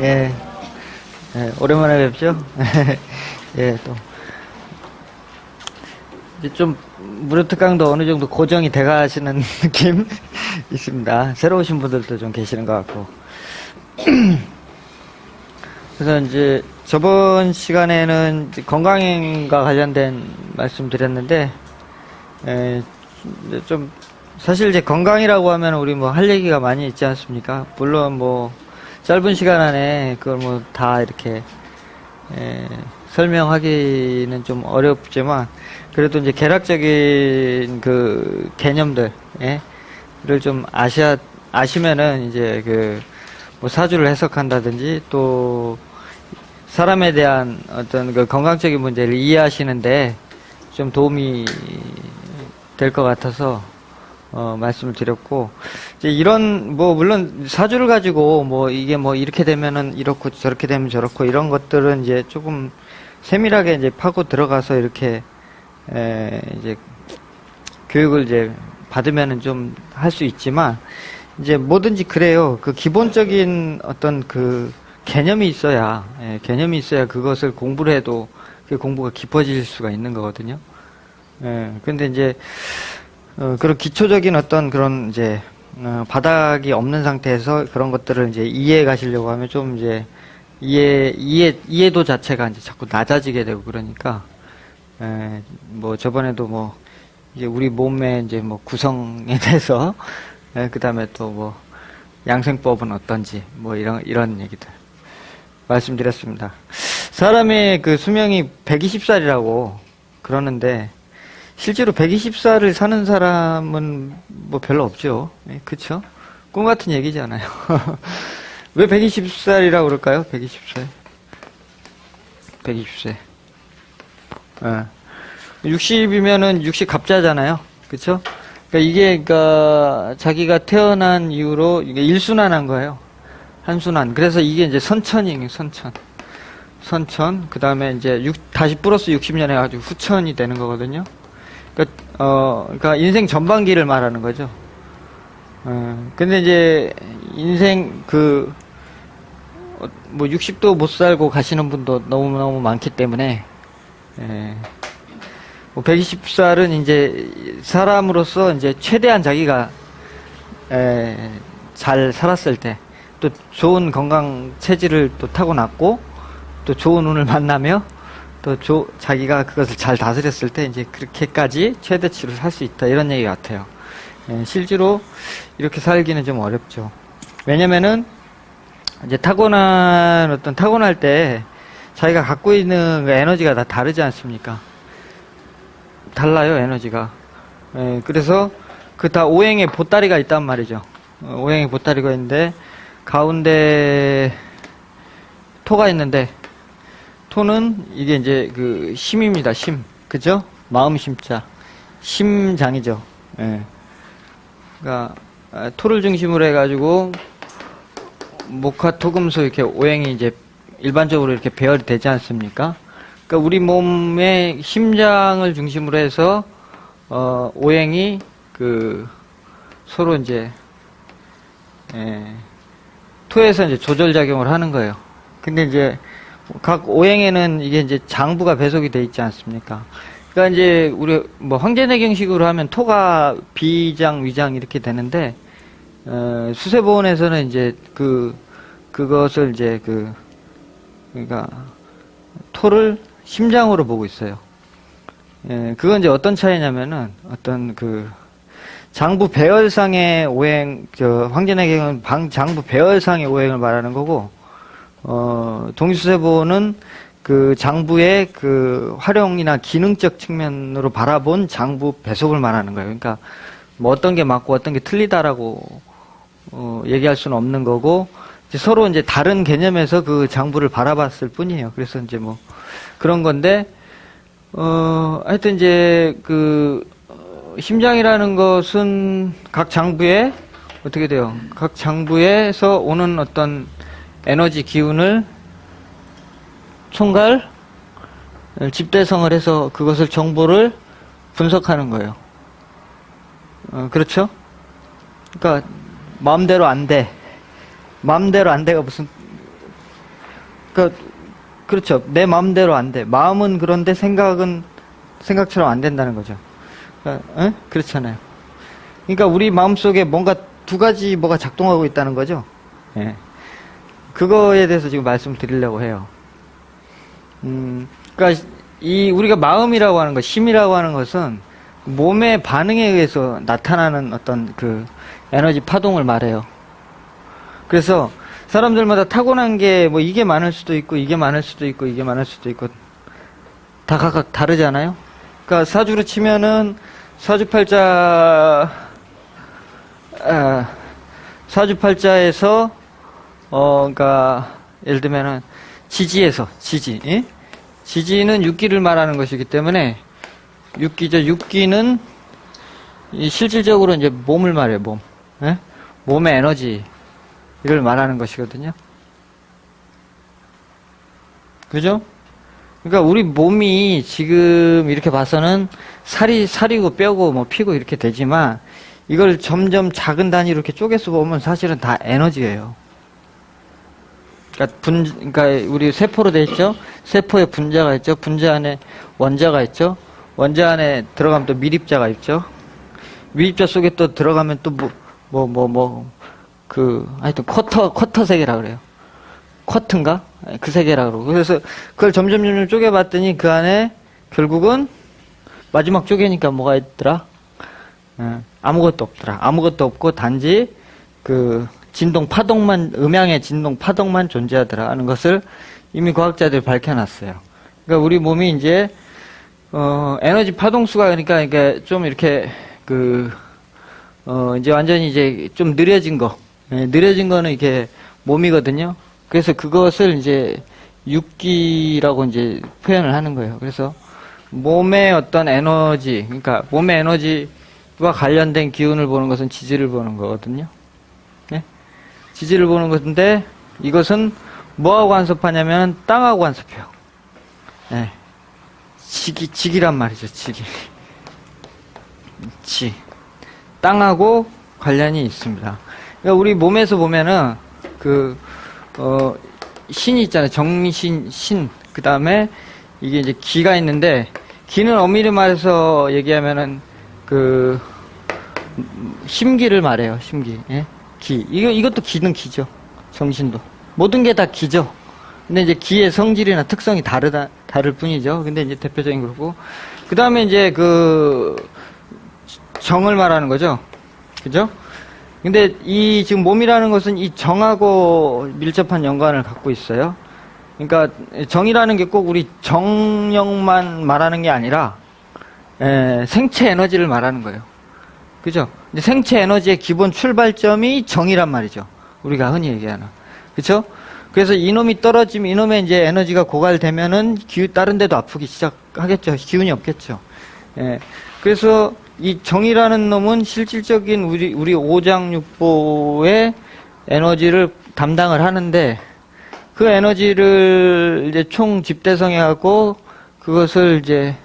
예. 예, 오랜만에 뵙죠? 예, 또. 이제 좀, 무료특강도 어느 정도 고정이 돼가시는 느낌 있습니다. 새로 오신 분들도 좀 계시는 것 같고. 그래서 이제, 저번 시간에는 이제 건강과 관련된 말씀 드렸는데, 좀, 사실 이제 건강이라고 하면 우리 뭐 할 얘기가 많이 있지 않습니까? 물론 뭐, 짧은 시간 안에 그걸 뭐 다 이렇게 설명하기는 좀 어렵지만 그래도 이제 개략적인 그 개념들 를 좀 아시면은 이제 그 뭐 사주를 해석한다든지 또 사람에 대한 어떤 그 건강적인 문제를 이해하시는데 좀 도움이 될 것 같아서 말씀을 드렸고, 이제 이런, 뭐, 물론 사주를 가지고, 뭐, 이게 뭐, 이렇게 되면은 이렇고, 저렇게 되면 저렇고, 이런 것들은 이제 조금 세밀하게 이제 파고 들어가서 이렇게, 이제, 교육을 이제 받으면은 좀 할 수 있지만, 이제 뭐든지 그래요. 그 기본적인 어떤 그 개념이 있어야, 개념이 있어야 그것을 공부를 해도 그 공부가 깊어질 수가 있는 거거든요. 근데 이제, 그런 기초적인 어떤 그런 이제 바닥이 없는 상태에서 그런 것들을 이제 이해해 가시려고 하면 좀 이제 이해도 자체가 이제 자꾸 낮아지게 되고 그러니까 뭐 저번에도 뭐 이제 우리 몸의 이제 뭐 구성에 대해서 그 다음에 또 뭐 양생법은 어떤지 뭐 이런 얘기들 말씀드렸습니다. 사람의 그 수명이 120살이라고 그러는데 실제로 120살을 사는 사람은 뭐 별로 없죠. 그쵸? 꿈 같은 얘기잖아요. 왜 120살이라고 그럴까요? 120살. 120세. 60이면은 60 갑자잖아요. 그쵸? 그러니까 이게, 그러니까 자기가 태어난 이후로 이게 일순환한 거예요. 한순환. 그래서 이게 이제 선천이에요, 선천. 그 다음에 이제 다시 플러스 60년 해가지고 후천이 되는 거거든요. 그러니까 인생 전반기를 말하는 거죠. 근데 이제 인생 뭐 60도 못 살고 가시는 분도 너무너무 많기 때문에 뭐 120살은 이제 사람으로서 이제 최대한 자기가 잘 살았을 때 또 좋은 건강 체질을 또 타고났고 또 좋은 운을 만나며 또 자기가 그것을 잘 다스렸을 때 이제 그렇게까지 최대치로 살 수 있다 이런 얘기 같아요. 실제로 이렇게 살기는 좀 어렵죠. 왜냐면은 이제 타고날 때 자기가 갖고 있는 그 에너지가 다 다르지 않습니까? 달라요, 에너지가. 그래서 그 다 오행의 보따리가 있단 말이죠. 오행의 보따리가 있는데 가운데 토가 있는데 토는 이게 이제 그 심입니다. 심. 그죠? 마음 심자. 심장이죠. 그러니까 토를 중심으로 해가지고 목화 토금수 이렇게 오행이 이제 일반적으로 이렇게 배열이 되지 않습니까? 그러니까 우리 몸의 심장을 중심으로 해서 오행이 그 서로 이제 토에서 이제 조절 작용을 하는 거예요. 근데 이제 각 오행에는 이게 이제 장부가 배속이 돼 있지 않습니까? 그러니까 이제 우리 뭐 황제내경식으로 하면 토가 비장, 위장 이렇게 되는데 수세보원에서는 이제 그것을 이제 그러니까 토를 심장으로 보고 있어요. 그건 이제 어떤 차이냐면은 어떤 장부 배열상의 오행, 황제내경은 장부 배열상의 오행을 말하는 거고, 동시수세보는 그 장부의 그 활용이나 기능적 측면으로 바라본 장부 배속을 말하는 거예요. 그러니까 뭐 어떤 게 맞고 어떤 게 틀리다라고 얘기할 수는 없는 거고, 이제 서로 이제 다른 개념에서 그 장부를 바라봤을 뿐이에요. 그래서 이제 뭐 그런 건데, 하여튼 이제 심장이라는 것은 각 장부에 어떻게 돼요? 각 장부에서 오는 어떤 에너지 기운을 총괄 집대성을 해서 그것을 정보를 분석하는 거예요. 그렇죠? 그러니까 마음대로 안 돼. 마음대로 안 돼가 무슨, 그렇죠. 내 마음대로 안 돼. 마음은 그런데 생각은 생각처럼 안 된다는 거죠. 그렇잖아요. 그러니까 우리 마음속에 뭔가 두 가지 뭐가 작동하고 있다는 거죠. 예. 그거에 대해서 지금 말씀을 드리려고 해요. 그러니까 우리가 마음이라고 하는 것, 심이라고 하는 것은 몸의 반응에 의해서 나타나는 어떤 그 에너지 파동을 말해요. 그래서 사람들마다 타고난 게 뭐 이게 많을 수도 있고 이게 많을 수도 있고 이게 많을 수도 있고 다 각각 다르잖아요. 그러니까 사주로 치면은 사주팔자에서 그러니까 예를 들면은 지지에서 지지, 지지는 육기를 말하는 것이기 때문에 육기죠. 육기는 실질적으로 이제 몸을 말해요. 몸, 몸의 에너지를 말하는 것이거든요. 그죠? 그러니까 우리 몸이 지금 이렇게 봐서는 살이고 뼈고 뭐 피고 이렇게 되지만 이걸 점점 작은 단위로 이렇게 쪼개서 보면 사실은 다 에너지예요. 그러니까 우리 세포로 돼 있죠. 세포에 분자가 있죠. 분자 안에 원자가 있죠. 원자 안에 들어가면 또 밀입자가 있죠. 밀입자 속에 또 들어가면 또 하여튼 쿼터 세계라 그래요. 쿼트인가? 그 세계라 그러고. 그래서 그걸 점점 쪼개봤더니 그 안에 결국은 마지막 쪼개니까 뭐가 있더라? 아무것도 없더라. 아무것도 없고 단지 그 진동 파동만, 음양의 진동 파동만 존재하더라 하는 것을 이미 과학자들이 밝혀놨어요. 그러니까 우리 몸이 이제 에너지 파동수가 그러니까 이게 좀 이렇게 이제 완전히 이제 좀 느려진 거, 느려진 거는 이게 몸이거든요. 그래서 그것을 이제 육기라고 이제 표현을 하는 거예요. 그래서 몸의 어떤 에너지, 그러니까 몸의 에너지와 관련된 기운을 보는 것은 지지를 보는 거거든요. 네? 지지를 보는 것인데 이것은 뭐하고 간섭하냐면 땅하고 간섭해요. 네. 지기란 말이죠. 땅하고 관련이 있습니다. 그러니까 우리 몸에서 보면은 신이 있잖아요. 정신, 신. 그 다음에 이게 이제 기가 있는데, 기는 엄밀히 말해서 얘기하면은 심기를 말해요. 심기. 예? 기. 이것도 기는 기죠. 정신도. 모든 게 다 기죠. 근데 이제 기의 성질이나 특성이 다를 뿐이죠. 근데 이제 대표적인 거고. 그 다음에 이제 정을 말하는 거죠. 그죠? 근데 이 지금 몸이라는 것은 이 정하고 밀접한 연관을 갖고 있어요. 그러니까 정이라는 게 꼭 우리 정령만 말하는 게 아니라 생체 에너지를 말하는 거예요. 그죠? 이제 생체 에너지의 기본 출발점이 정이란 말이죠. 우리가 흔히 얘기하는. 그죠? 그래서 이놈이 떨어지면 이놈의 이제 에너지가 고갈되면은 다른 데도 아프기 시작하겠죠. 기운이 없겠죠. 그래서 이 정이라는 놈은 실질적인 우리 오장육부의 에너지를 담당을 하는데 그 에너지를 이제 총 집대성해하고 그것을 이제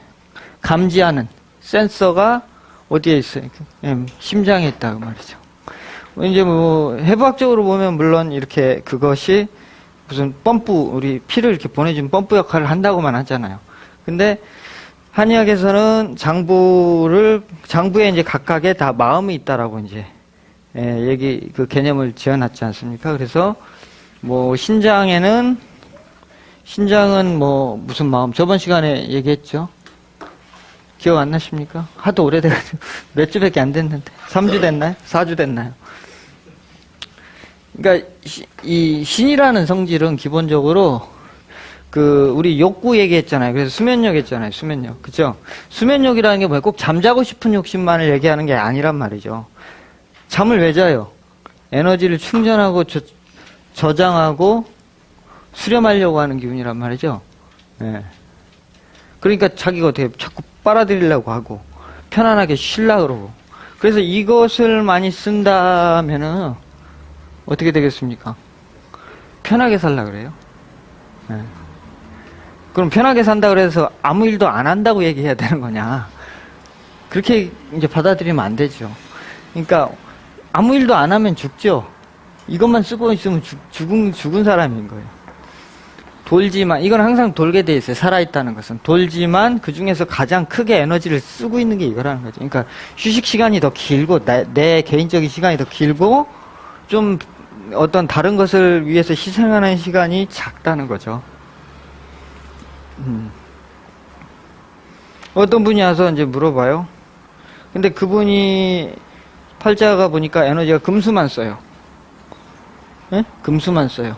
감지하는 센서가 어디에 있어요? 심장에 있다고 말이죠. 이제 해부학적으로 보면 물론 이렇게 그것이 무슨 우리 피를 이렇게 보내주는 펌프 역할을 한다고만 하잖아요. 근데 한의학에서는 장부에 이제 각각에 다 마음이 있다라고 이제 그 개념을 지어놨지 않습니까? 그래서 신장은 무슨 마음? 저번 시간에 얘기했죠. 기억 안 나십니까? 하도 오래돼가지고 몇 주밖에 안 됐는데 3주 됐나요? 4주 됐나요? 그러니까 이 신이라는 성질은 기본적으로 우리 욕구 얘기했잖아요. 그래서 수면욕 했잖아요. 수면욕. 그죠? 수면욕이라는 게 뭐예요? 꼭 잠자고 싶은 욕심만을 얘기하는 게 아니란 말이죠. 잠을 왜 자요? 에너지를 충전하고 저장하고 수렴하려고 하는 기운이란 말이죠. 예. 그러니까 자기가 어떻게 자꾸 빨아들이려고 하고 편안하게 쉬려고 그러고. 그래서 이것을 많이 쓴다면은 어떻게 되겠습니까? 편하게 살려고 그래요. 예. 그럼 편하게 산다 그래서 아무 일도 안 한다고 얘기해야 되는 거냐? 그렇게 이제 받아들이면 안 되죠. 그러니까 아무 일도 안 하면 죽죠. 이것만 쓰고 있으면 죽은 사람인 거예요. 돌지만, 이건 항상 돌게 돼 있어요. 살아있다는 것은. 돌지만 그 중에서 가장 크게 에너지를 쓰고 있는 게 이거라는 거죠. 그러니까 휴식 시간이 더 길고, 내 개인적인 시간이 더 길고, 좀 어떤 다른 것을 위해서 희생하는 시간이 작다는 거죠. 어떤 분이 와서 이제 물어봐요. 근데 그분이 팔자가 보니까 에너지가 금수만 써요. 예? 금수만 써요.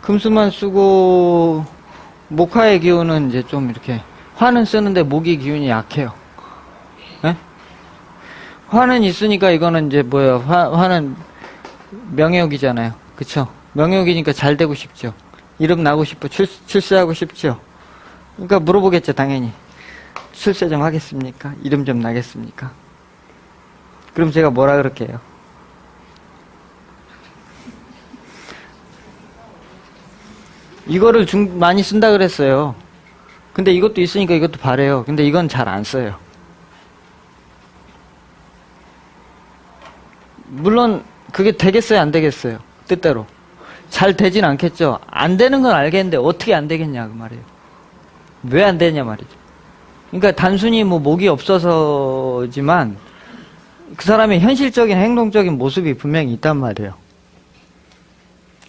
금수만 쓰고 목화의 기운은 이제 좀 이렇게 화는 쓰는데 목의 기운이 약해요. 예? 화는 있으니까 이거는 이제 뭐예요? 화는 명예욕이잖아요. 그쵸? 명예욕이니까 잘 되고 싶죠. 이름 나고 싶고 출세하고 싶죠. 그러니까 물어보겠죠, 당연히. 출세 좀 하겠습니까? 이름 좀 나겠습니까? 그럼 제가 뭐라 그럴게요? 이거를 많이 쓴다 그랬어요. 근데 이것도 있으니까 이것도 바래요. 근데 이건 잘 안 써요. 물론 그게 되겠어요, 안 되겠어요? 뜻대로. 잘 되진 않겠죠. 안 되는 건 알겠는데 어떻게 안 되겠냐 그 말이에요. 왜 안 되냐 말이죠. 그러니까 단순히 뭐 목이 없어서지만 그 사람의 현실적인 행동적인 모습이 분명히 있단 말이에요.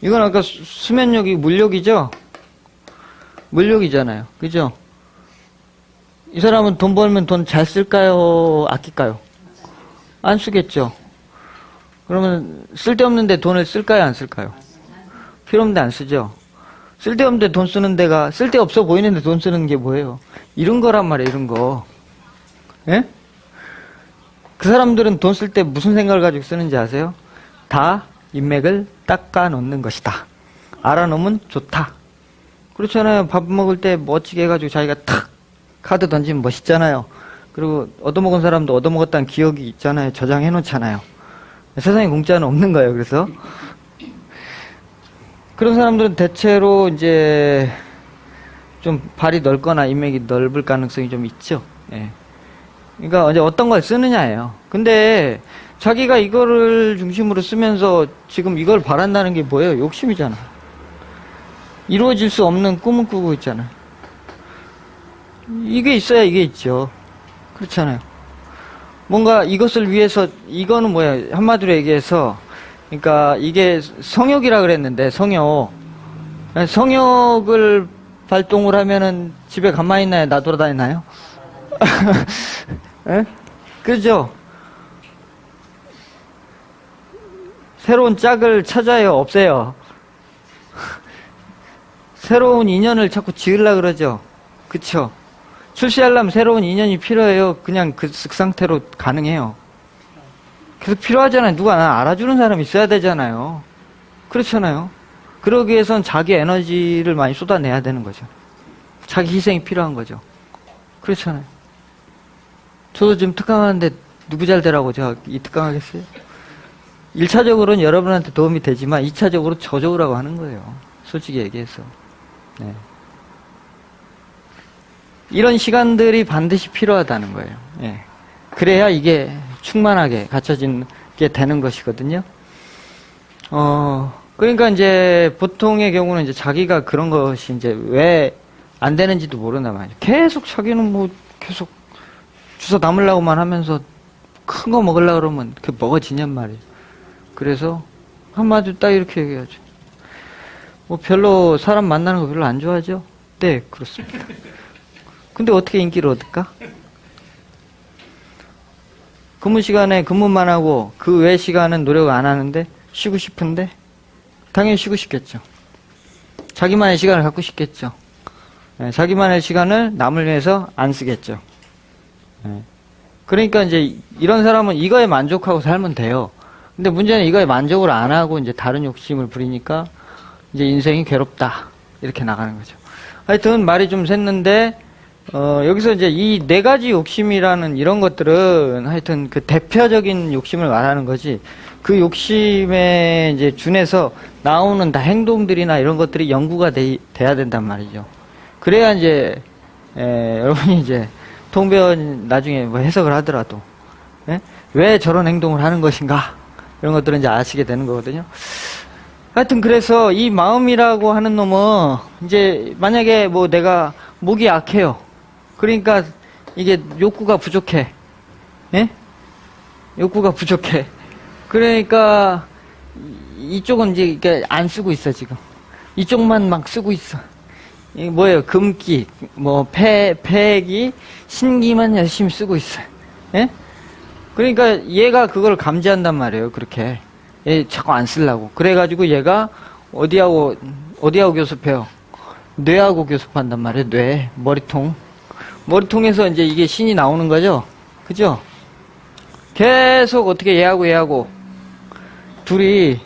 이건 아까 수면력이 물력이죠? 물력이잖아요. 그죠? 이 사람은 돈 벌면 돈 잘 쓸까요? 아낄까요? 안 쓰겠죠. 그러면 쓸데없는데 돈을 쓸까요? 안 쓸까요? 필요 없는데 안 쓰죠. 쓸데없는데 돈 쓰는 데가 쓸데없어 보이는데 돈 쓰는 게 뭐예요? 이런 거란 말이에요. 이런 거. 예? 그 사람들은 돈 쓸 때 무슨 생각을 가지고 쓰는지 아세요? 다 인맥을 닦아 놓는 것이다. 알아놓으면 좋다. 그렇잖아요. 밥 먹을 때 멋지게 해가지고 자기가 탁 카드 던지면 멋있잖아요. 그리고 얻어먹은 사람도 얻어먹었다는 기억이 있잖아요. 저장해 놓잖아요. 세상에 공짜는 없는 거예요. 그래서 그런 사람들은 대체로 이제 좀 발이 넓거나 인맥이 넓을 가능성이 좀 있죠. 예. 그러니까 이제 어떤 걸 쓰느냐예요. 근데 자기가 이거를 중심으로 쓰면서 지금 이걸 바란다는 게 뭐예요? 욕심이잖아. 이루어질 수 없는 꿈을 꾸고 있잖아요. 이게 있어야 이게 있죠. 그렇잖아요. 뭔가 이것을 위해서, 이거는 뭐야, 한마디로 얘기해서, 그러니까 이게 성욕이라 그랬는데, 성욕. 성욕을 발동을 하면은 집에 가만히 있나요? 나돌아다니나요? 예? 그죠? 새로운 짝을 찾아요? 없어요? 새로운 인연을 자꾸 지으려고 그러죠? 그쵸? 출시하려면 새로운 인연이 필요해요? 그냥 그 상태로 가능해요? 계속 필요하잖아요. 누가 나 알아주는 사람이 있어야 되잖아요. 그렇잖아요. 그러기 위해선 자기 에너지를 많이 쏟아내야 되는 거죠. 자기 희생이 필요한 거죠. 그렇잖아요. 저도 지금 특강하는데 누구 잘 되라고 제가 이 특강하겠어요? 1차적으로는 여러분한테 도움이 되지만 2차적으로 저 적으라고 하는 거예요. 솔직히 얘기해서. 네. 이런 시간들이 반드시 필요하다는 거예요. 예. 그래야 이게 충만하게 갖춰지게 되는 것이거든요. 그러니까 이제 보통의 경우는 이제 자기가 그런 것이 이제 왜 안 되는지도 모른단 말이에요. 계속 자기는 뭐 계속 주워 담으려고만 하면서 큰 거 먹으려고 그러면 그게 먹어지냔 말이에요. 그래서 한마디로 딱 이렇게 얘기하죠. 뭐 별로 사람 만나는 거 별로 안 좋아하죠? 네, 그렇습니다. 근데 어떻게 인기를 얻을까? 근무 시간에 근무만 하고 그 외 시간은 노력 안 하는데 쉬고 싶은데 당연히 쉬고 싶겠죠. 자기만의 시간을 갖고 싶겠죠. 네, 자기만의 시간을 남을 위해서 안 쓰겠죠. 네. 그러니까 이제 이런 사람은 이거에 만족하고 살면 돼요. 근데 문제는 이거에 만족을 안 하고 이제 다른 욕심을 부리니까 이제 인생이 괴롭다. 이렇게 나가는 거죠. 하여튼 말이 좀 샜는데 여기서 이제 이 네 가지 욕심이라는 이런 것들은 하여튼 그 대표적인 욕심을 말하는 거지, 그 욕심에 이제 준해서 나오는 다 행동들이나 이런 것들이 연구가 돼야 된단 말이죠. 그래야 이제, 여러분이 이제 통배원 나중에 뭐 해석을 하더라도, 왜 저런 행동을 하는 것인가? 이런 것들은 이제 아시게 되는 거거든요. 하여튼 그래서 이 마음이라고 하는 놈은 이제 만약에 뭐 내가 목이 약해요. 그러니까 이게 욕구가 부족해. 예? 욕구가 부족해. 그러니까 이쪽은 이제 이게 안 쓰고 있어 지금. 이쪽만 막 쓰고 있어. 이게 뭐예요? 금기, 뭐 폐기, 신기만 열심히 쓰고 있어요. 예? 그러니까 얘가 그걸 감지한단 말이에요. 그렇게. 얘 자꾸 안 쓰려고. 그래가지고 얘가 어디하고 교습해요? 뇌하고 교습한단 말이에요. 뇌, 머리통. 머리통에서 이제 이게 신이 나오는 거죠. 그죠? 계속 어떻게 얘하고 둘이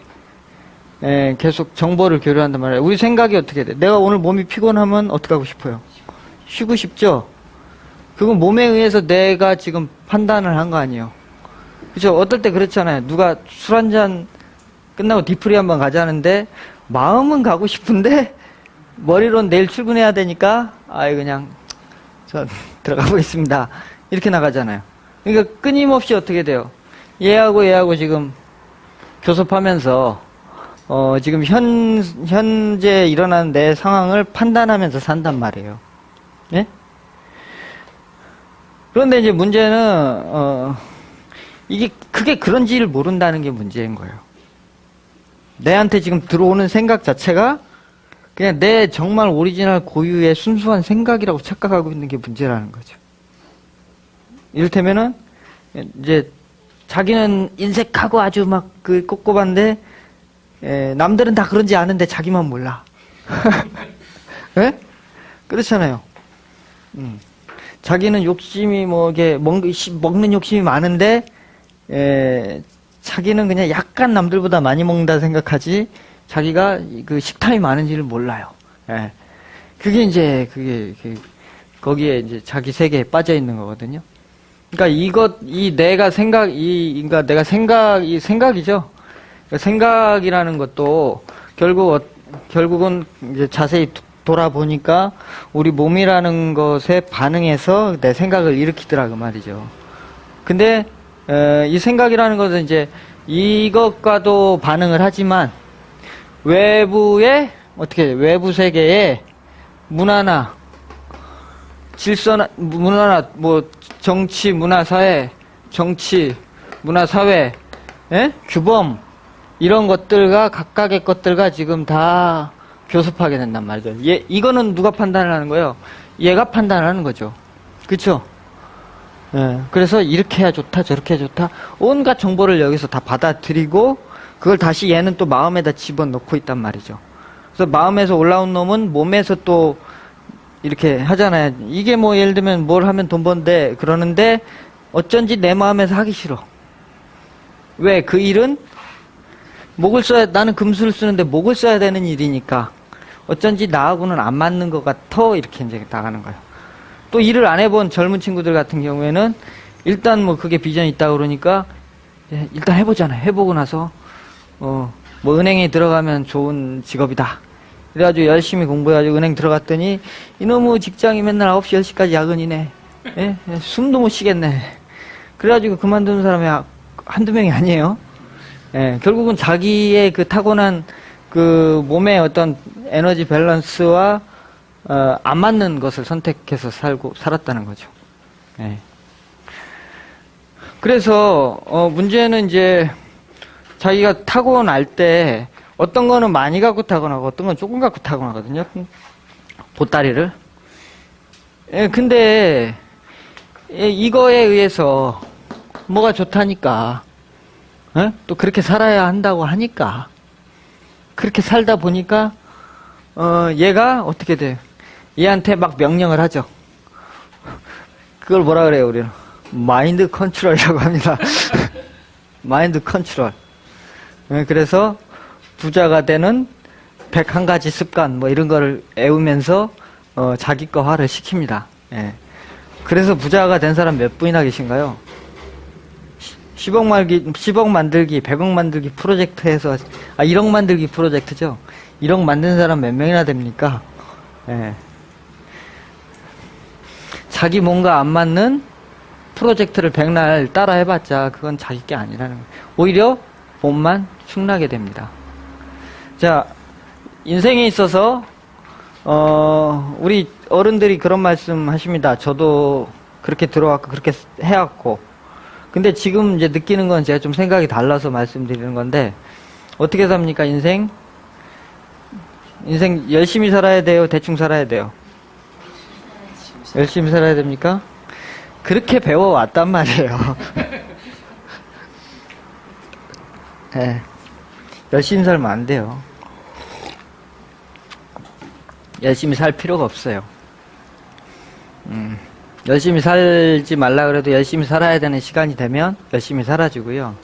계속 정보를 교류한단 말이에요. 우리 생각이 어떻게 돼? 내가 오늘 몸이 피곤하면 어떻게 하고 싶어요? 쉬고 싶죠? 그건 몸에 의해서 내가 지금 판단을 한 거 아니에요. 그죠? 어떨 때 그렇잖아요. 누가 술 한잔 끝나고 디프리 한번 가자는데 마음은 가고 싶은데 머리로는 내일 출근해야 되니까 그냥 저 들어가 보겠습니다. 이렇게 나가잖아요. 그러니까 끊임없이 어떻게 돼요? 얘하고 지금 교섭하면서 지금 현재 일어나는 내 상황을 판단하면서 산단 말이에요. 예? 그런데 이제 문제는 그게 그런지를 모른다는 게 문제인 거예요. 내한테 지금 들어오는 생각 자체가 그냥 내 정말 오리지널 고유의 순수한 생각이라고 착각하고 있는 게 문제라는 거죠. 이를테면은 이제 자기는 인색하고 아주 막 그 꿉꿉한데 남들은 다 그런지 아는데 자기만 몰라. 예? 그렇잖아요. 자기는 욕심이 뭐 이게 먹는 욕심이 많은데 자기는 그냥 약간 남들보다 많이 먹는다 생각하지 자기가 그 식탐이 많은지를 몰라요. 예. 그게 거기에 이제 자기 세계에 빠져 있는 거거든요. 그러니까 내가 생각이죠. 그러니까 생각이라는 것도 결국은 이제 자세히 돌아보니까 우리 몸이라는 것에 반응해서 내 생각을 일으키더라 그 말이죠. 근데 이 생각이라는 것은 이제 이것과도 반응을 하지만 외부 세계에 문화나 질서나 뭐 정치, 문화, 사회, 규범 이런 것들과 각각의 것들과 지금 다 교섭하게 된단 말이죠. 이거는 누가 판단을 하는 거예요? 얘가 판단을 하는 거죠. 그쵸? 그래서 이렇게 해야 좋다, 저렇게 해야 좋다. 온갖 정보를 여기서 다 받아들이고, 그걸 다시 얘는 또 마음에다 집어넣고 있단 말이죠. 그래서 마음에서 올라온 놈은 몸에서 또 이렇게 하잖아요. 이게 뭐 예를 들면 뭘 하면 돈 번데, 그러는데 어쩐지 내 마음에서 하기 싫어. 왜? 그 일은 나는 금수를 쓰는데 목을 써야 되는 일이니까 어쩐지 나하고는 안 맞는 것 같아. 이렇게 이제 나가는 거예요. 또 일을 안 해본 젊은 친구들 같은 경우에는 일단 뭐 그게 비전이 있다 그러니까 일단 해보잖아요. 해보고 나서 뭐 은행에 들어가면 좋은 직업이다. 그래가지고 열심히 공부해가지고 은행 들어갔더니 이놈의 직장이 맨날 9시, 10시까지 야근이네. 예? 숨도 못 쉬겠네. 그래가지고 그만두는 사람이 한두 명이 아니에요. 예, 결국은 자기의 그 타고난 그 몸의 어떤 에너지 밸런스와 안 맞는 것을 선택해서 살았다는 거죠. 예. 그래서 문제는 이제 자기가 타고날 때 어떤 거는 많이 갖고 타고나고 어떤 건 조금 갖고 타고나거든요. 보따리를. 예, 근데 이거에 의해서 뭐가 좋다니까 또 그렇게 살아야 한다고 하니까 그렇게 살다 보니까 얘가 어떻게 돼요? 얘한테 막 명령을 하죠. 그걸 뭐라 그래요 우리는? 마인드 컨트롤이라고 합니다. 마인드 컨트롤. 그래서 부자가 되는 101가지 습관 뭐 이런 거를 애우면서 자기 거화를 시킵니다. 예. 그래서 부자가 된 사람 몇 분이나 계신가요? 10억 만들기, 100억 만들기 프로젝트에서 1억 만들기 프로젝트죠. 1억 만든 사람 몇 명이나 됩니까? 예. 자기 뭔가 안 맞는 프로젝트를 백날 따라 해봤자 그건 자기 게 아니라는 거예요. 오히려 봄만 축나게 됩니다. 자, 인생에 있어서 우리 어른들이 그런 말씀 하십니다. 저도 그렇게 들어왔고 그렇게 해왔고, 근데 지금 이제 느끼는 건 제가 좀 생각이 달라서 말씀드리는 건데, 어떻게 삽니까? 인생 열심히 살아야 돼요? 대충 살아야 돼요? 열심히 살아야 됩니까? 그렇게 배워왔단 말이에요. 네. 열심히 살면 안 돼요. 열심히 살 필요가 없어요. 열심히 살지 말라 그래도 열심히 살아야 되는 시간이 되면 열심히 살아주고요.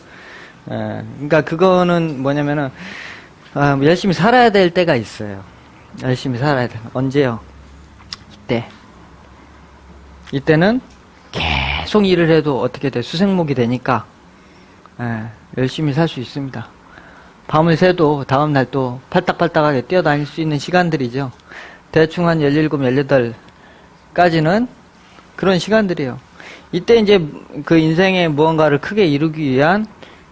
그러니까 그거는 뭐냐면은 열심히 살아야 될 때가 있어요. 열심히 살아야 돼. 언제요? 이때는 계속 일을 해도 어떻게 돼? 수생목이 되니까 열심히 살 수 있습니다. 밤을 새도 다음날 또 팔딱팔딱하게 뛰어다닐 수 있는 시간들이죠. 대충 한 17, 18까지는 그런 시간들이에요. 이때 이제 그 인생의 무언가를 크게 이루기 위한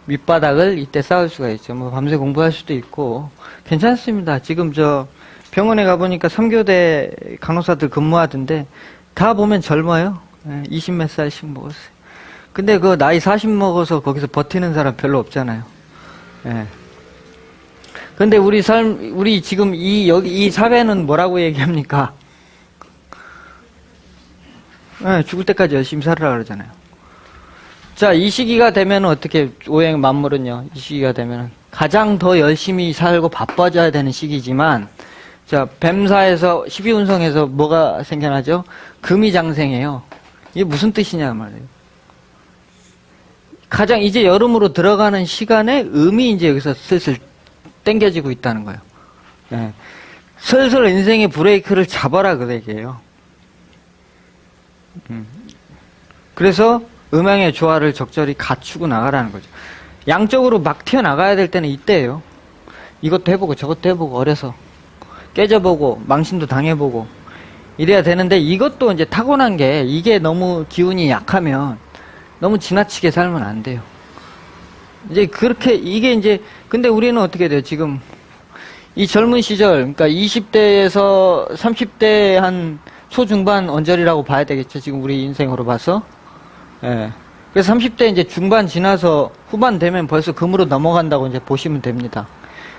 밑바닥을 이때 쌓을 수가 있죠. 뭐 밤새 공부할 수도 있고 괜찮습니다. 지금 저 병원에 가보니까 3교대 간호사들 근무하던데 다 보면 젊어요. 20 몇 살씩 먹었어요. 근데 그 나이 40 먹어서 거기서 버티는 사람 별로 없잖아요. 근데 우리 지금 이 사회는 뭐라고 얘기합니까? 죽을 때까지 열심히 살으라 그러잖아요. 자, 이 시기가 되면 어떻게, 오행 만물은요, 이 시기가 되면 가장 더 열심히 살고 바빠져야 되는 시기지만, 자, 뱀사에서, 12운성에서 뭐가 생겨나죠? 금이 장생해요. 이게 무슨 뜻이냐 말이에요. 가장 이제 여름으로 들어가는 시간에 음이 이제 여기서 슬슬 땡겨지고 있다는 거예요. 슬슬 인생의 브레이크를 잡아라 그 얘기예요. 그래서 음양의 조화를 적절히 갖추고 나가라는 거죠. 양쪽으로 막 튀어나가야 될 때는 이때예요. 이것도 해보고 저것도 해보고 어려서 깨져보고 망신도 당해보고 이래야 되는데, 이것도 이제 타고난 게, 이게 너무 기운이 약하면 너무 지나치게 살면 안 돼요. 이제 그렇게 이게 이제, 근데 우리는 어떻게 돼요? 지금 이 젊은 시절, 그러니까 20대에서 30대 한 초중반 언저리라고 봐야 되겠죠. 지금 우리 인생으로 봐서. 그래서 30대 이제 중반 지나서 후반 되면 벌써 금으로 넘어간다고 이제 보시면 됩니다.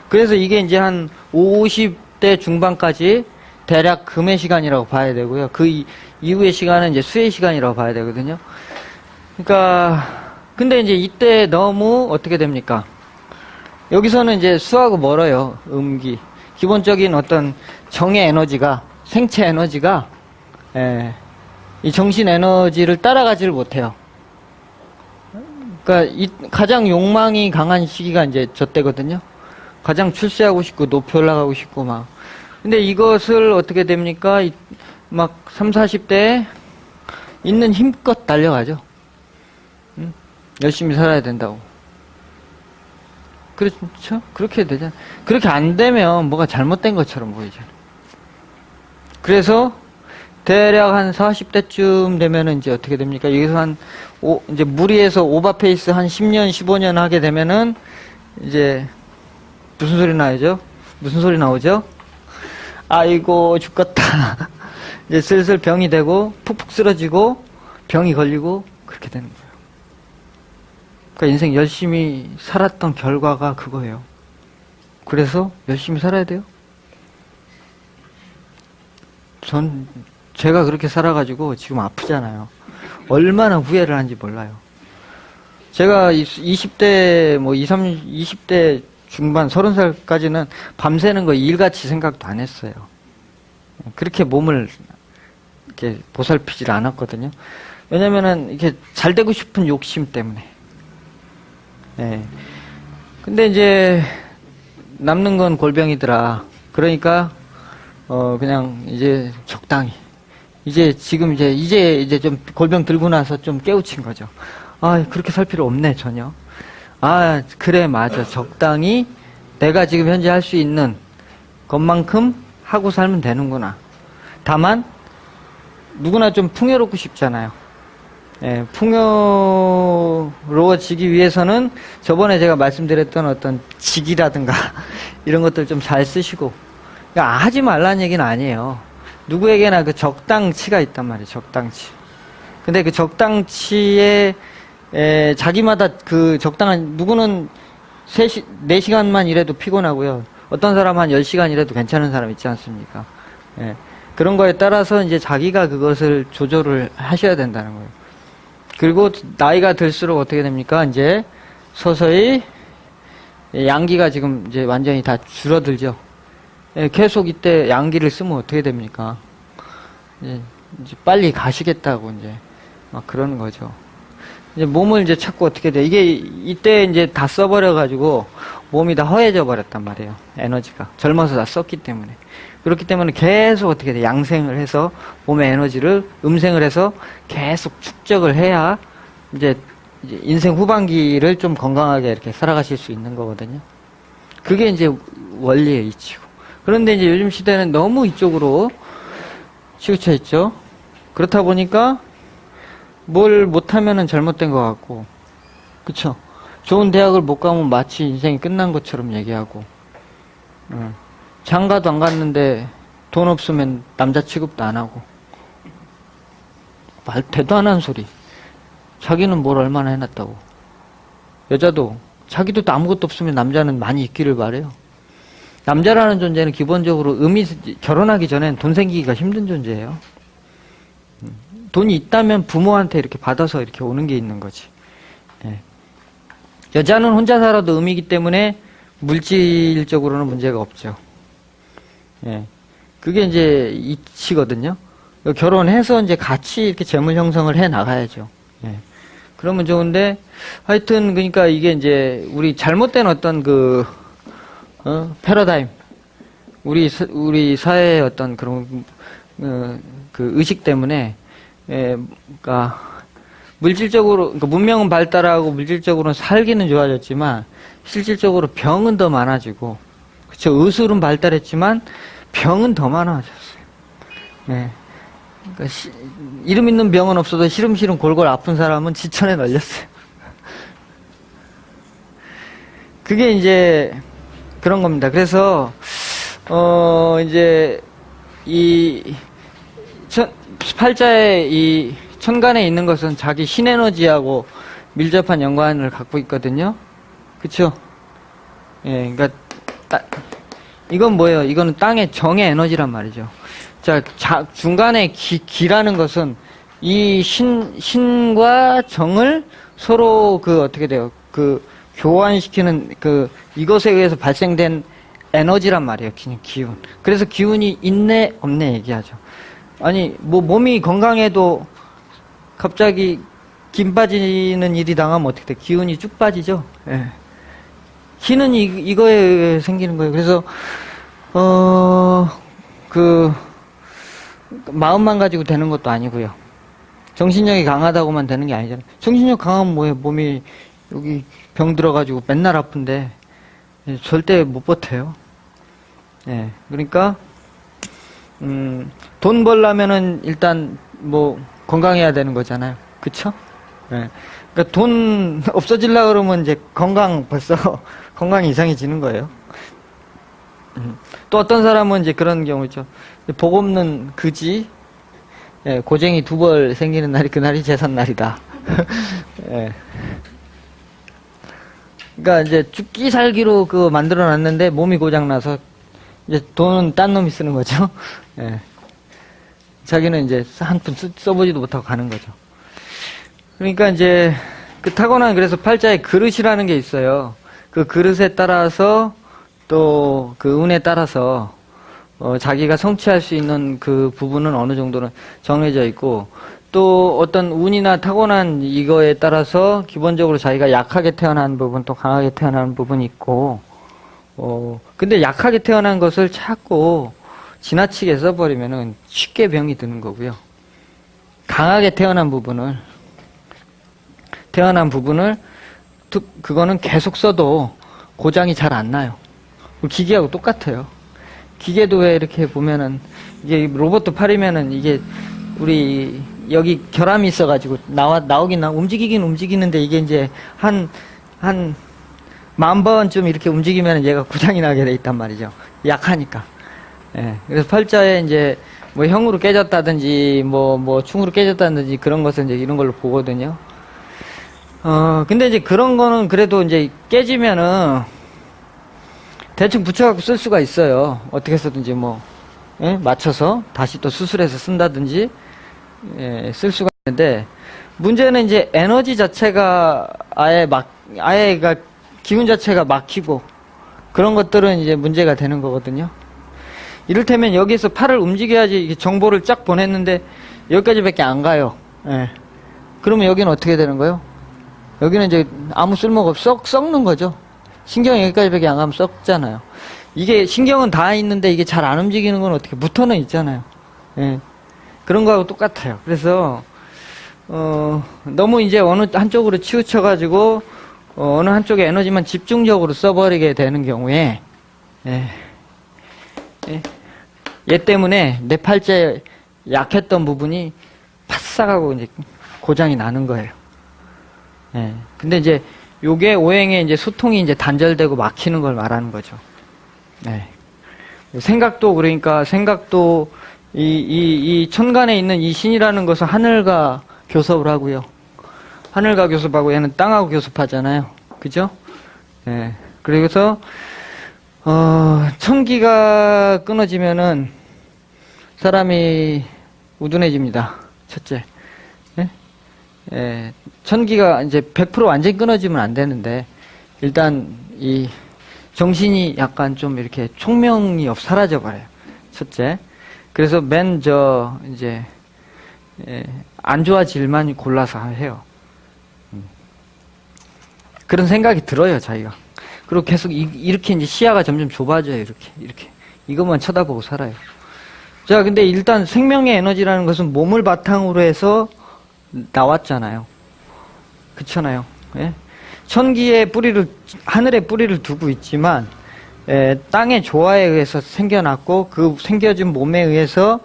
그래서 이게 이제 한 50대 중반까지 대략 금의 시간이라고 봐야 되고요. 그 이후의 시간은 이제 수의 시간이라고 봐야 되거든요. 그러니까 근데 이제 이때 너무 어떻게 됩니까? 여기서는 이제 수하고 멀어요. 음기. 기본적인 어떤 정의 에너지가, 생체 에너지가 이 정신 에너지를 따라가지를 못해요. 그러니까 가장 욕망이 강한 시기가 이제 저 때거든요. 가장 출세하고 싶고 높이 올라가고 싶고 막. 근데 이것을 어떻게 됩니까? 막 30, 40대에 있는 힘껏 달려가죠. 열심히 살아야 된다고. 그렇죠? 그렇게 되잖아요. 그렇게 안 되면 뭐가 잘못된 것처럼 보이죠. 그래서 대략 한 40대쯤 되면은 이제 어떻게 됩니까? 여기서 이제 무리해서 오버페이스 한 10년, 15년 하게 되면은 이제 무슨 소리 나오죠? 무슨 소리 나오죠? 아이고, 죽겠다. 이제 슬슬 병이 되고, 푹푹 쓰러지고, 병이 걸리고, 그렇게 되는 거예요. 그러니까 인생 열심히 살았던 결과가 그거예요. 그래서 열심히 살아야 돼요. 제가 그렇게 살아가지고 지금 아프잖아요. 얼마나 후회를 한지 몰라요. 제가 20대, 20대 중반, 30살까지는 밤새는 거 일같이 생각도 안 했어요. 그렇게 몸을 이렇게 보살피질 않았거든요. 왜냐면은 이렇게 잘 되고 싶은 욕심 때문에. 근데 이제 남는 건 골병이더라. 그러니까 그냥 이제 적당히. 지금 이제 좀 골병 들고 나서 좀 깨우친 거죠. 아, 그렇게 살 필요 없네, 전혀. 아, 그래, 맞아. 적당히 내가 지금 현재 할 수 있는 것만큼 하고 살면 되는구나. 다만, 누구나 좀 풍요롭고 싶잖아요. 예, 풍요로워지기 위해서는 저번에 제가 말씀드렸던 어떤 직이라든가 이런 것들 좀 잘 쓰시고, 그러니까 하지 말라는 얘기는 아니에요. 누구에게나 그 적당치가 있단 말이에요. 적당치. 근데 그 적당치에 자기마다 그 적당한, 누구는 4시간만 일해도 피곤하고요. 어떤 사람 한 10시간 일해도 괜찮은 사람 있지 않습니까? 예. 그런 거에 따라서 이제 자기가 그것을 조절을 하셔야 된다는 거예요. 그리고 나이가 들수록 어떻게 됩니까? 이제 서서히 양기가 지금 이제 완전히 다 줄어들죠. 예, 계속 이때 양기를 쓰면 어떻게 됩니까? 이제 빨리 가시겠다고 이제 막 그러는 거죠. 이제 몸을 이제 찾고 어떻게 돼? 이게 이때 이제 다 써버려가지고 몸이 다 허해져 버렸단 말이에요. 에너지가. 젊어서 다 썼기 때문에. 그렇기 때문에 계속 어떻게 돼? 양생을 해서 몸의 에너지를 음생을 해서 계속 축적을 해야 이제 인생 후반기를 좀 건강하게 이렇게 살아가실 수 있는 거거든요. 그게 이제 원리의 이치고. 그런데 이제 요즘 시대는 너무 이쪽으로 치우쳐 있죠. 그렇다 보니까 뭘 못하면은 잘못된 것 같고, 그쵸? 좋은 대학을 못 가면 마치 인생이 끝난 것처럼 얘기하고, 장가도 안 갔는데 돈 없으면 남자 취급도 안 하고, 말 대도 안 하는 소리. 자기는 뭘 얼마나 해놨다고. 여자도 자기도 또 아무것도 없으면 남자는 많이 있기를 바래요. 남자라는 존재는 기본적으로 결혼하기 전엔 돈 생기기가 힘든 존재예요. 돈이 있다면 부모한테 이렇게 받아서 이렇게 오는 게 있는 거지. 예. 여자는 혼자 살아도 음이기 때문에 물질적으로는 문제가 없죠. 예. 그게 이제 이치거든요. 결혼해서 이제 같이 이렇게 재물 형성을 해 나가야죠. 예. 그러면 좋은데, 하여튼, 그러니까 이게 이제 우리 잘못된 어떤 패러다임. 우리 사회의 어떤 그런, 그 의식 때문에, 그러니까 물질적으로, 그러니까 문명은 발달하고 물질적으로는 살기는 좋아졌지만 실질적으로 병은 더 많아지고, 그쵸? 의술은 발달했지만 병은 더 많아졌어요. 네. 그러니까 이름 있는 병은 없어도 시름시름 골골 아픈 사람은 지천에 널렸어요. 그게 이제 그런 겁니다. 그래서 이제 이 팔자의 이 천간에 있는 것은 자기 신에너지하고 밀접한 연관을 갖고 있거든요. 그쵸? 예, 그러니까 이건 뭐예요? 이거는 땅의 정의 에너지란 말이죠. 자, 중간에 기라는 것은 이 신과 정을 서로 어떻게 돼요? 교환시키는 이것에 의해서 발생된 에너지란 말이에요. 기운. 그래서 기운이 있네, 없네 얘기하죠. 아니, 몸이 건강해도 갑자기 김 빠지는 일이 당하면 어떻게 돼? 기운이 쭉 빠지죠? 예. 기는 이거에 의해 생기는 거예요. 그래서, 마음만 가지고 되는 것도 아니고요. 정신력이 강하다고만 되는 게 아니잖아요. 정신력 강하면 뭐예요? 몸이 여기 병 들어가지고 맨날 아픈데, 절대 못 버텨요. 예. 그러니까, 돈 벌려면은 일단 건강해야 되는 거잖아요. 그쵸? 예. 그러니까 돈 없어지려고 그러면 이제 벌써 건강이 이상해지는 거예요. 또 어떤 사람은 이제 그런 경우 있죠. 복 없는 그지, 예, 고쟁이 2벌 생기는 날이 그날이 제삿날이다. 예. 그러니까 이제 죽기 살기로 만들어 놨는데 몸이 고장나서 이제 돈은 딴 놈이 쓰는 거죠. 예. 자기는 이제 한 푼 써보지도 못하고 가는 거죠. 그러니까 이제 타고난 그래서 팔자에 그릇이라는 게 있어요. 그 그릇에 따라서 또 그 운에 따라서 자기가 성취할 수 있는 그 부분은 어느 정도는 정해져 있고, 또 어떤 운이나 타고난 이거에 따라서 기본적으로 자기가 약하게 태어난 부분 또 강하게 태어난 부분이 있고, 근데 약하게 태어난 것을 자꾸 지나치게 써버리면은 쉽게 병이 드는 거고요. 강하게 태어난 부분을 그거는 계속 써도 고장이 잘 안 나요. 기계하고 똑같아요. 기계도 왜 이렇게 보면은 이게 로봇 팔이면은 이게 우리 여기 결함이 있어가지고 움직이긴 움직이는데 이게 이제 한 10,000번쯤 이렇게 움직이면 얘가 고장이 나게 돼 있단 말이죠. 약하니까. 예. 그래서 팔자에 이제 뭐 형으로 깨졌다든지 뭐 충으로 깨졌다든지 그런 것은 이제 이런 걸로 보거든요. 근데 이제 그런 거는 그래도 이제 깨지면은 대충 붙여갖고 쓸 수가 있어요. 어떻게 해서든지 예? 맞춰서 다시 또 수술해서 쓴다든지, 예, 쓸 수가 있는데, 문제는 이제 에너지 자체가 아예가 기운 자체가 막히고, 그런 것들은 이제 문제가 되는 거거든요. 이를테면 여기서 팔을 움직여야지 정보를 쫙 보냈는데, 여기까지밖에 안 가요. 예. 그러면 여기는 어떻게 되는 거예요? 여기는 이제 아무 쓸모가 썩는 거죠. 신경이 여기까지밖에 안 가면 썩잖아요. 이게 신경은 다 있는데 이게 잘 안 움직이는 건 어떻게 붙어는 있잖아요. 예. 그런 거하고 똑같아요. 그래서 너무 이제 어느 한쪽으로 치우쳐가지고 어느 한쪽에 에너지만 집중적으로 써버리게 되는 경우에 얘 때문에 내 팔자에 약했던 부분이 파싹하고 이제 고장이 나는 거예요. 예. 근데 이제 요게 오행에 이제 소통이 이제 단절되고 막히는 걸 말하는 거죠. 네. 그러니까 생각도 이 천간에 있는 이 신이라는 것은 하늘과 교섭을 하고요. 하늘과 교섭하고 얘는 땅하고 교섭하잖아요. 그죠? 네. 그래서 천기가 끊어지면은 사람이 우둔해집니다. 첫째. 예, 천기가 이제 100% 완전히 끊어지면 안 되는데, 일단, 이, 정신이 약간 좀 이렇게 총명이 사라져버려요. 첫째. 그래서 이제, 안 좋아질만 골라서 해요. 그런 생각이 들어요, 자기가. 그리고 계속 이렇게 이제 시야가 점점 좁아져요, 이렇게. 이것만 쳐다보고 살아요. 자, 근데 일단 생명의 에너지라는 것은 몸을 바탕으로 해서 나왔잖아요. 그렇잖아요. 예? 천기의 하늘의 뿌리를 두고 있지만, 땅의 조화에 의해서 생겨났고, 그 생겨진 몸에 의해서,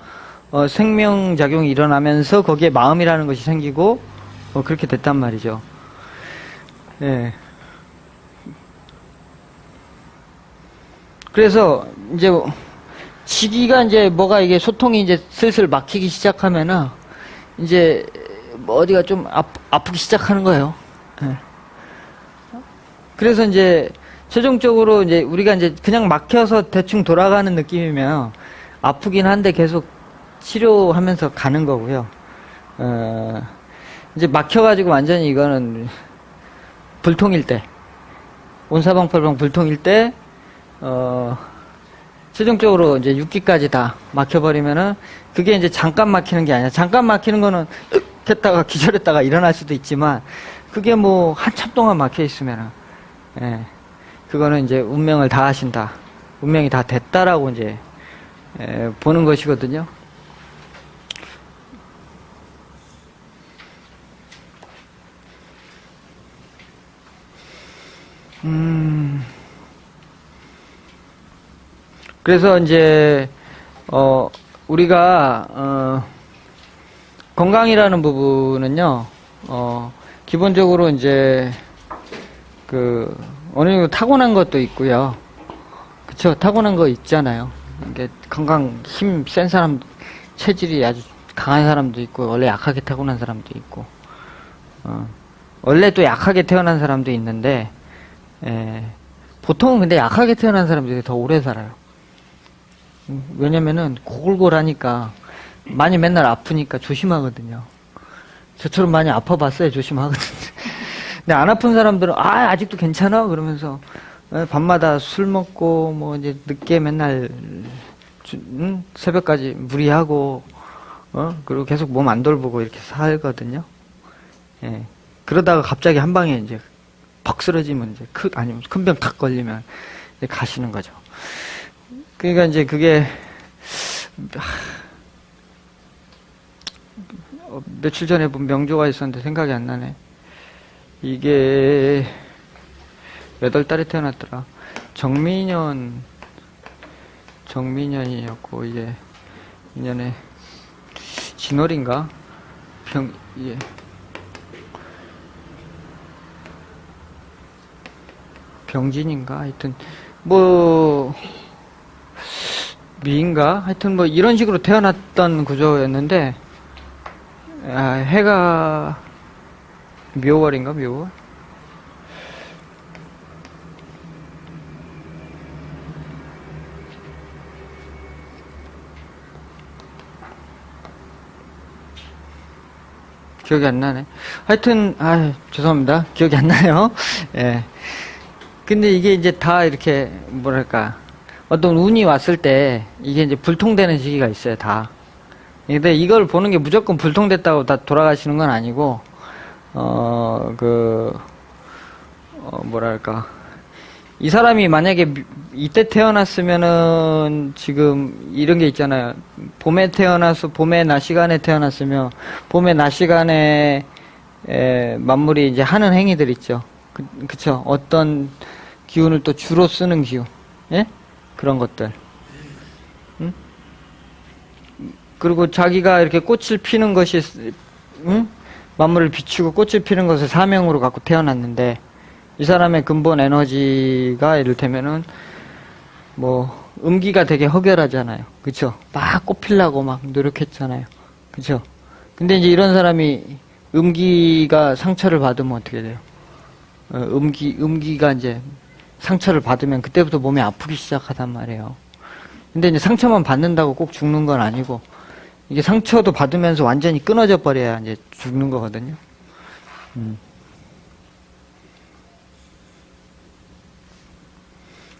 생명작용이 일어나면서 거기에 마음이라는 것이 생기고, 그렇게 됐단 말이죠. 예. 그래서, 이제, 지기가 이제 뭐가 이게 소통이 이제 슬슬 막히기 시작하면은, 이제, 어디가 좀 아프기 시작하는 거예요. 네. 그래서 이제 최종적으로 이제 우리가 이제 그냥 막혀서 대충 돌아가는 느낌이면 아프긴 한데 계속 치료하면서 가는 거고요. 이제 막혀가지고 완전히 이거는 불통일 때, 온사방팔방 불통일 때, 최종적으로 이제 6기까지 다 막혀버리면은 그게 이제 잠깐 막히는 게 아니라 잠깐 막히는 거는 했다가 기절했다가 일어날 수도 있지만 그게 뭐 한참 동안 막혀 있으면은 그거는 이제 운명을 다 하신다, 운명이 다 됐다라고 이제 보는 것이거든요. 그래서 이제 우리가 건강이라는 부분은요, 기본적으로 이제, 어느 정도 타고난 것도 있고요. 그쵸? 타고난 거 있잖아요. 이게 힘 센 사람, 체질이 아주 강한 사람도 있고, 원래 약하게 타고난 사람도 있고, 원래 또 약하게 태어난 사람도 있는데, 보통은 근데 약하게 태어난 사람들이 더 오래 살아요. 왜냐면은 고골골하니까, 많이 맨날 아프니까 조심하거든요. 저처럼 많이 아파봤어야 조심하거든요. 근데 안 아픈 사람들은 아직도 괜찮아? 그러면서 밤마다 술 먹고 뭐 이제 늦게 맨날 새벽까지 무리하고 그리고 계속 몸 안 돌보고 이렇게 살거든요. 예. 그러다가 갑자기 한 방에 이제 퍽 쓰러지면 이제 아니면 큰 병 탁 걸리면 이제 가시는 거죠. 그러니까 이제 그게 며칠 전에 본 명조가 있었는데 생각이 안 나네. 이게 몇 월 달에 태어났더라. 정민년이었고 이게 2년에 진월인가? 예. 병진인가? 하여튼, 미인가? 하여튼 이런 식으로 태어났던 구조였는데, 해가 묘월인가? 묘월? 기억이 안 나네. 하여튼, 죄송합니다. 기억이 안 나요. 예. 근데 이게 이제 다 이렇게, 뭐랄까, 어떤 운이 왔을 때, 이게 이제 불통되는 시기가 있어요, 다. 근데 이걸 보는 게 무조건 불통됐다고 다 돌아가시는 건 아니고, 뭐랄까. 이 사람이 만약에 이때 태어났으면은 지금 이런 게 있잖아요. 봄에 태어나서 봄의 낮 시간에 태어났으면 봄의 낮 시간에 만물이 이제 하는 행위들 있죠. 그쵸? 어떤 기운을 또 주로 쓰는 기운. 예? 그런 것들. 응? 그리고 자기가 이렇게 꽃을 피는 것이, 응? 만물을 비추고 꽃을 피는 것을 사명으로 갖고 태어났는데, 이 사람의 근본 에너지가 이를테면은 음기가 되게 허결하잖아요. 그쵸? 막 꽃 피려고 막 노력했잖아요. 그쵸? 근데 이제 이런 사람이 음기가 상처를 받으면 어떻게 돼요? 음기가 이제 상처를 받으면 그때부터 몸이 아프기 시작하단 말이에요. 근데 이제 상처만 받는다고 꼭 죽는 건 아니고, 이게 상처도 받으면서 완전히 끊어져 버려야 이제 죽는 거거든요.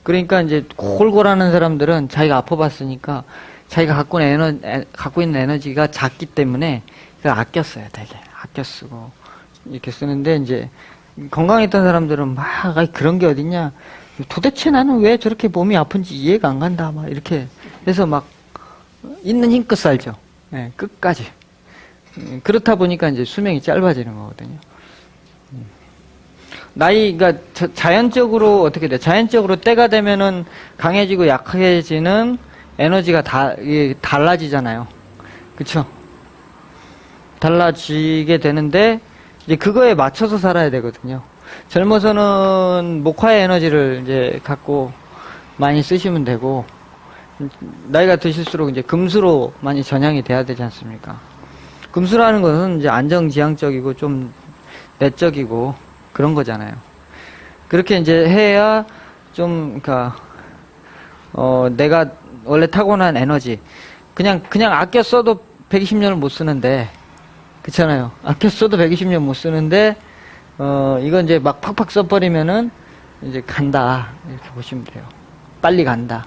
그러니까 이제 골골하는 사람들은 자기가 아파봤으니까 자기가 갖고 있는 에너지가 작기 때문에 그걸 아껴 써요, 되게. 아껴 쓰고. 이렇게 쓰는데 이제 건강했던 사람들은 막, 그런 게 어딨냐. 도대체 나는 왜 저렇게 몸이 아픈지 이해가 안 간다. 막 이렇게 해서 막 있는 힘껏 살죠. 네, 끝까지. 그렇다 보니까 이제 수명이 짧아지는 거거든요. 나이가 자연적으로 어떻게 돼? 자연적으로 때가 되면은 강해지고 약해지는 에너지가 달라지잖아요. 그쵸? 달라지게 되는데 이제 그거에 맞춰서 살아야 되거든요. 젊어서는 목화의 에너지를 이제 갖고 많이 쓰시면 되고, 나이가 드실수록 이제 금수로 많이 전향이 돼야 되지 않습니까? 금수라는 것은 이제 안정지향적이고 좀 내적이고 그런 거잖아요. 그렇게 이제 해야 좀, 내가 원래 타고난 에너지, 그냥 아껴 써도 120년을 못 쓰는데, 그렇잖아요. 아껴 써도 120년 못 쓰는데, 이건 이제 막 팍팍 써버리면은, 이제 간다. 이렇게 보시면 돼요. 빨리 간다.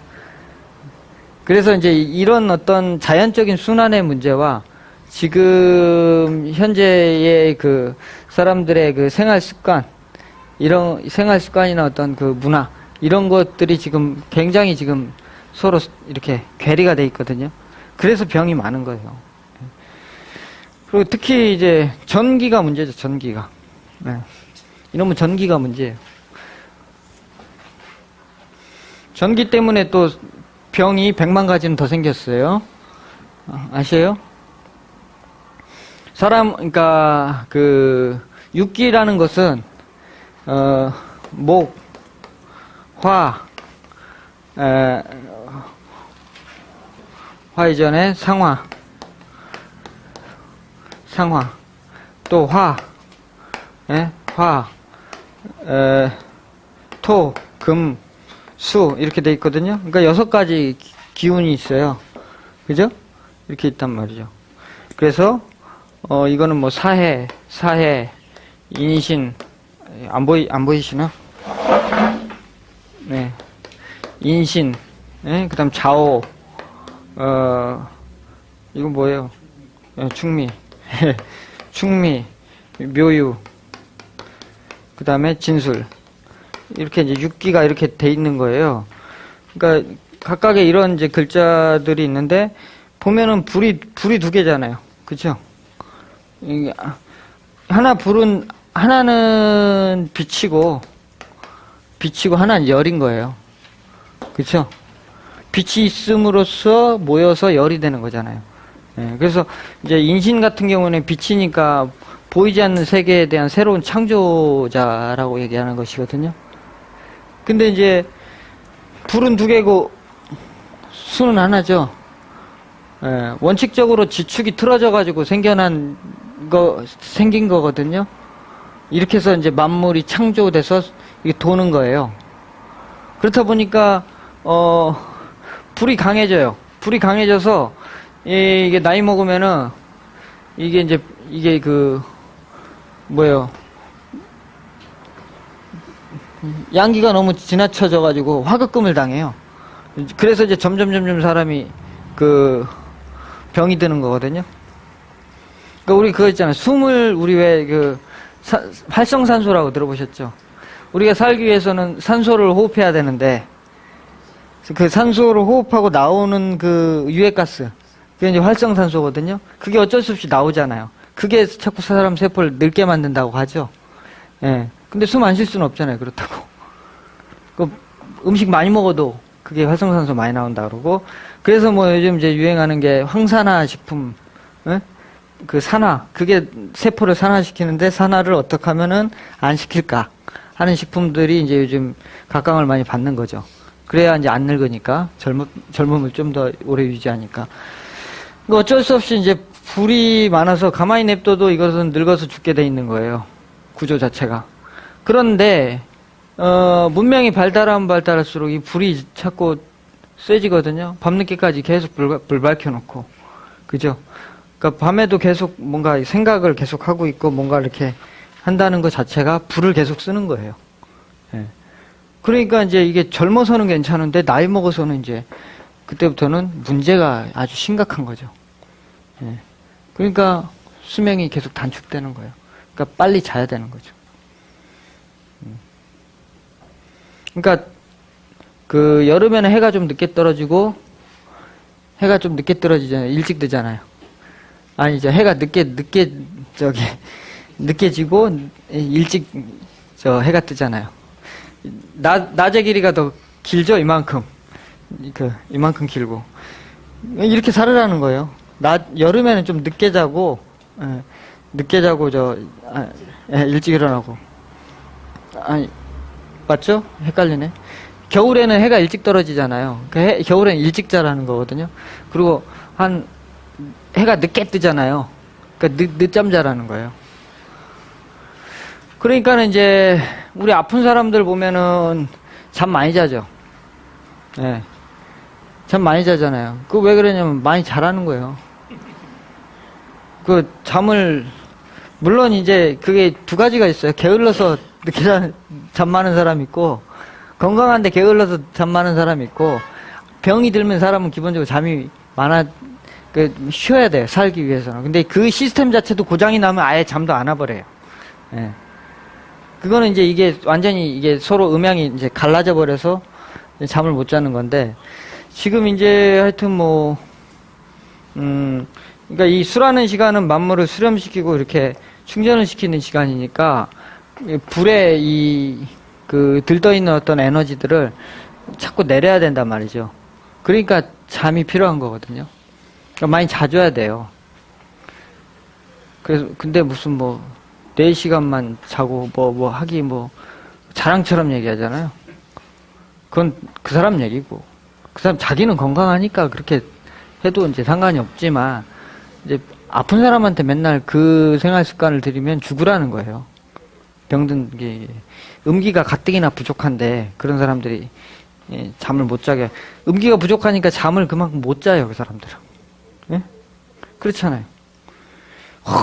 그래서 이제 이런 어떤 자연적인 순환의 문제와 지금 현재의 그 사람들의 그 생활 습관, 이런 생활 습관이나 어떤 그 문화, 이런 것들이 지금 굉장히 지금 서로 이렇게 괴리가 돼 있거든요. 그래서 병이 많은 거예요. 그리고 특히 이제 전기가 문제죠, 전기가. 네. 이러면 전기가 문제예요. 전기 때문에 또 병이 100만 가지는 더 생겼어요. 아세요? 그러니까 육기라는 것은 목, 화, 화 이전에 상화, 또 화, 토, 금, 수 이렇게 돼 있거든요. 그러니까 6가지 기운이 있어요. 그죠? 이렇게 있단 말이죠. 그래서 이거는 뭐 사해, 인신, 안 보이시나? 네. 인신, 그 다음 좌오, 이건 뭐예요? 충미, 충미, 묘유, 그 다음에 진술. 이렇게 이제 육기가 이렇게 돼 있는 거예요. 그러니까 각각의 이런 이제 글자들이 있는데, 보면은 불이 2개잖아요. 그쵸? 하나는 빛이고 하나는 열인 거예요. 그쵸? 빛이 있음으로써 모여서 열이 되는 거잖아요. 예, 그래서 이제 인신 같은 경우는 빛이니까 보이지 않는 세계에 대한 새로운 창조자라고 얘기하는 것이거든요. 근데 이제 불은 두 개고 수는 하나죠. 예, 원칙적으로 지축이 틀어져가지고 생긴 거거든요. 이렇게 해서 이제 만물이 창조돼서 이게 도는 거예요. 그렇다 보니까, 불이 강해져요. 불이 강해져서, 이게 나이 먹으면은, 이게 양기가 너무 지나쳐져가지고 화급금을 당해요. 그래서 이제 점점 사람이 병이 드는 거거든요. 그러니까 우리 그거 있잖아요. 숨을 우리 왜 활성산소라고 들어보셨죠? 우리가 살기 위해서는 산소를 호흡해야 되는데 그 산소를 호흡하고 나오는 그 유해가스 그게 이제 활성산소거든요. 그게 어쩔 수 없이 나오잖아요. 그게 자꾸 사람 세포를 늙게 만든다고 하죠. 예. 근데 숨 안 쉴 수는 없잖아요. 그렇다고. 음식 많이 먹어도 그게 활성산소 많이 나온다 그러고 그래서 뭐 요즘 이제 유행하는 게 황산화 식품, 예? 그 산화, 그게 세포를 산화시키는데 산화를 어떻게 하면은 안 시킬까 하는 식품들이 이제 요즘 각광을 많이 받는 거죠. 그래야 이제 안 늙으니까 젊음을 좀 더 오래 유지하니까. 어쩔 수 없이 이제 불이 많아서 가만히 냅둬도 이것은 늙어서 죽게 돼 있는 거예요. 구조 자체가. 그런데 문명이 발달하면 발달할수록 이 불이 자꾸 세지거든요. 밤늦게까지 계속 불 밝혀놓고, 그죠? 그러니까 밤에도 계속 뭔가 생각을 계속 하고 있고 뭔가 이렇게 한다는 것 자체가 불을 계속 쓰는 거예요. 예. 그러니까 이제 이게 젊어서는 괜찮은데 나이 먹어서는 이제 그때부터는 문제가 아주 심각한 거죠. 예. 그러니까 수명이 계속 단축되는 거예요. 그러니까 빨리 자야 되는 거죠. 그러니까 여름에는 해가 좀 늦게 떨어지고 해가 좀 늦게 떨어지잖아요. 일찍 뜨잖아요. 아니죠. 해가 늦게 지고 일찍 해가 뜨잖아요. 낮의 길이가 더 길죠. 이만큼 길고 이렇게 살으라는 거예요. 여름에는 좀 늦게 자고 일찍 일어나고 맞죠? 헷갈리네. 겨울에는 해가 일찍 떨어지잖아요. 겨울에는 일찍 자라는 거거든요. 그리고 해가 늦게 뜨잖아요. 그러니까 늦잠 자라는 거예요. 그러니까는 이제 우리 아픈 사람들 보면은 잠 많이 자죠. 예. 잠 많이 자잖아요. 왜 그러냐면 많이 자라는 거예요. 물론 이제 그게 두 가지가 있어요. 게을러서 늦게 잠 많은 사람 있고, 건강한데 게을러서 잠 많은 사람 있고, 병이 들면 사람은 기본적으로 잠이 쉬어야 돼요. 살기 위해서는. 근데 그 시스템 자체도 고장이 나면 아예 잠도 안 와버려요. 예. 그거는 이제 이게 완전히 이게 서로 음양이 이제 갈라져 버려서 잠을 못 자는 건데, 지금 이제 하여튼 그러니까 이 수라는 시간은 만물을 수렴시키고 이렇게 충전을 시키는 시간이니까, 불에 들떠있는 어떤 에너지들을 자꾸 내려야 된단 말이죠. 그러니까 잠이 필요한 거거든요. 그러니까 많이 자줘야 돼요. 근데 무슨 4시간만 자고 자랑처럼 얘기하잖아요. 그건 그 사람 얘기고, 그 사람 자기는 건강하니까 그렇게 해도 이제 상관이 없지만, 이제 아픈 사람한테 맨날 그 생활 습관을 들이면 죽으라는 거예요. 병든 게 음기가 가뜩이나 부족한데 그런 사람들이 잠을 못 자게, 음기가 부족하니까 잠을 그만큼 못 자요. 그 사람들은. 예? 그렇잖아요.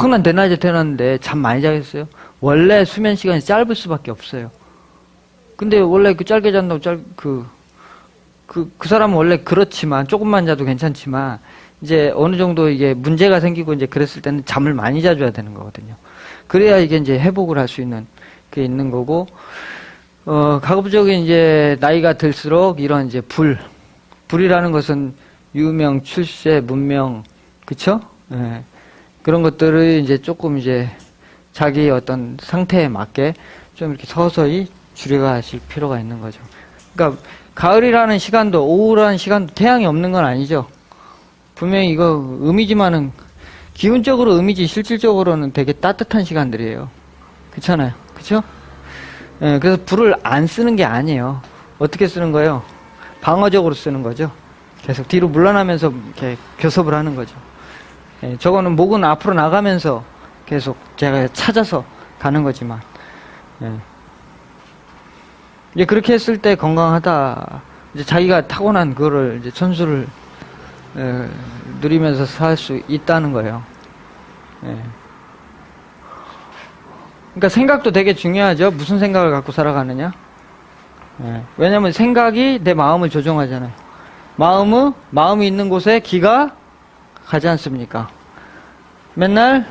난 대낮에 태어났는데 잠 많이 자겠어요? 원래 수면 시간이 짧을 수밖에 없어요. 근데 원래 짧게 잔다고 그 사람은 원래 그렇지만, 조금만 자도 괜찮지만, 이제 어느 정도 이게 문제가 생기고 이제 그랬을 때는 잠을 많이 자줘야 되는 거거든요. 그래야 이게 이제 회복을 할 수 있는 게 있는 거고, 가급적인 이제 나이가 들수록 이런 이제 불이라는 것은 유명, 출세, 문명, 그쵸? 예. 그런 것들을 이제 조금 이제 자기의 어떤 상태에 맞게 좀 이렇게 서서히 줄여가실 필요가 있는 거죠. 그러니까 가을이라는 시간도, 오후라는 시간도 태양이 없는 건 아니죠. 분명히 이거 음이지만은, 기운적으로 음이지 실질적으로는 되게 따뜻한 시간들이에요. 그렇잖아요. 그쵸? 예, 그래서 불을 안 쓰는 게 아니에요. 어떻게 쓰는 거예요? 방어적으로 쓰는 거죠. 계속 뒤로 물러나면서 이렇게 교섭을 하는 거죠. 예, 저거는 목은 앞으로 나가면서 계속 제가 찾아서 가는 거지만, 예. 이제 그렇게 했을 때 건강하다. 이제 자기가 타고난 그거를 이제 천수를 누리면서 살 수 있다는 거예요. 예. 그러니까 생각도 되게 중요하죠. 무슨 생각을 갖고 살아가느냐. 예. 왜냐면 생각이 내 마음을 조종하잖아요. 마음이 있는 곳에 기가 가지 않습니까? 맨날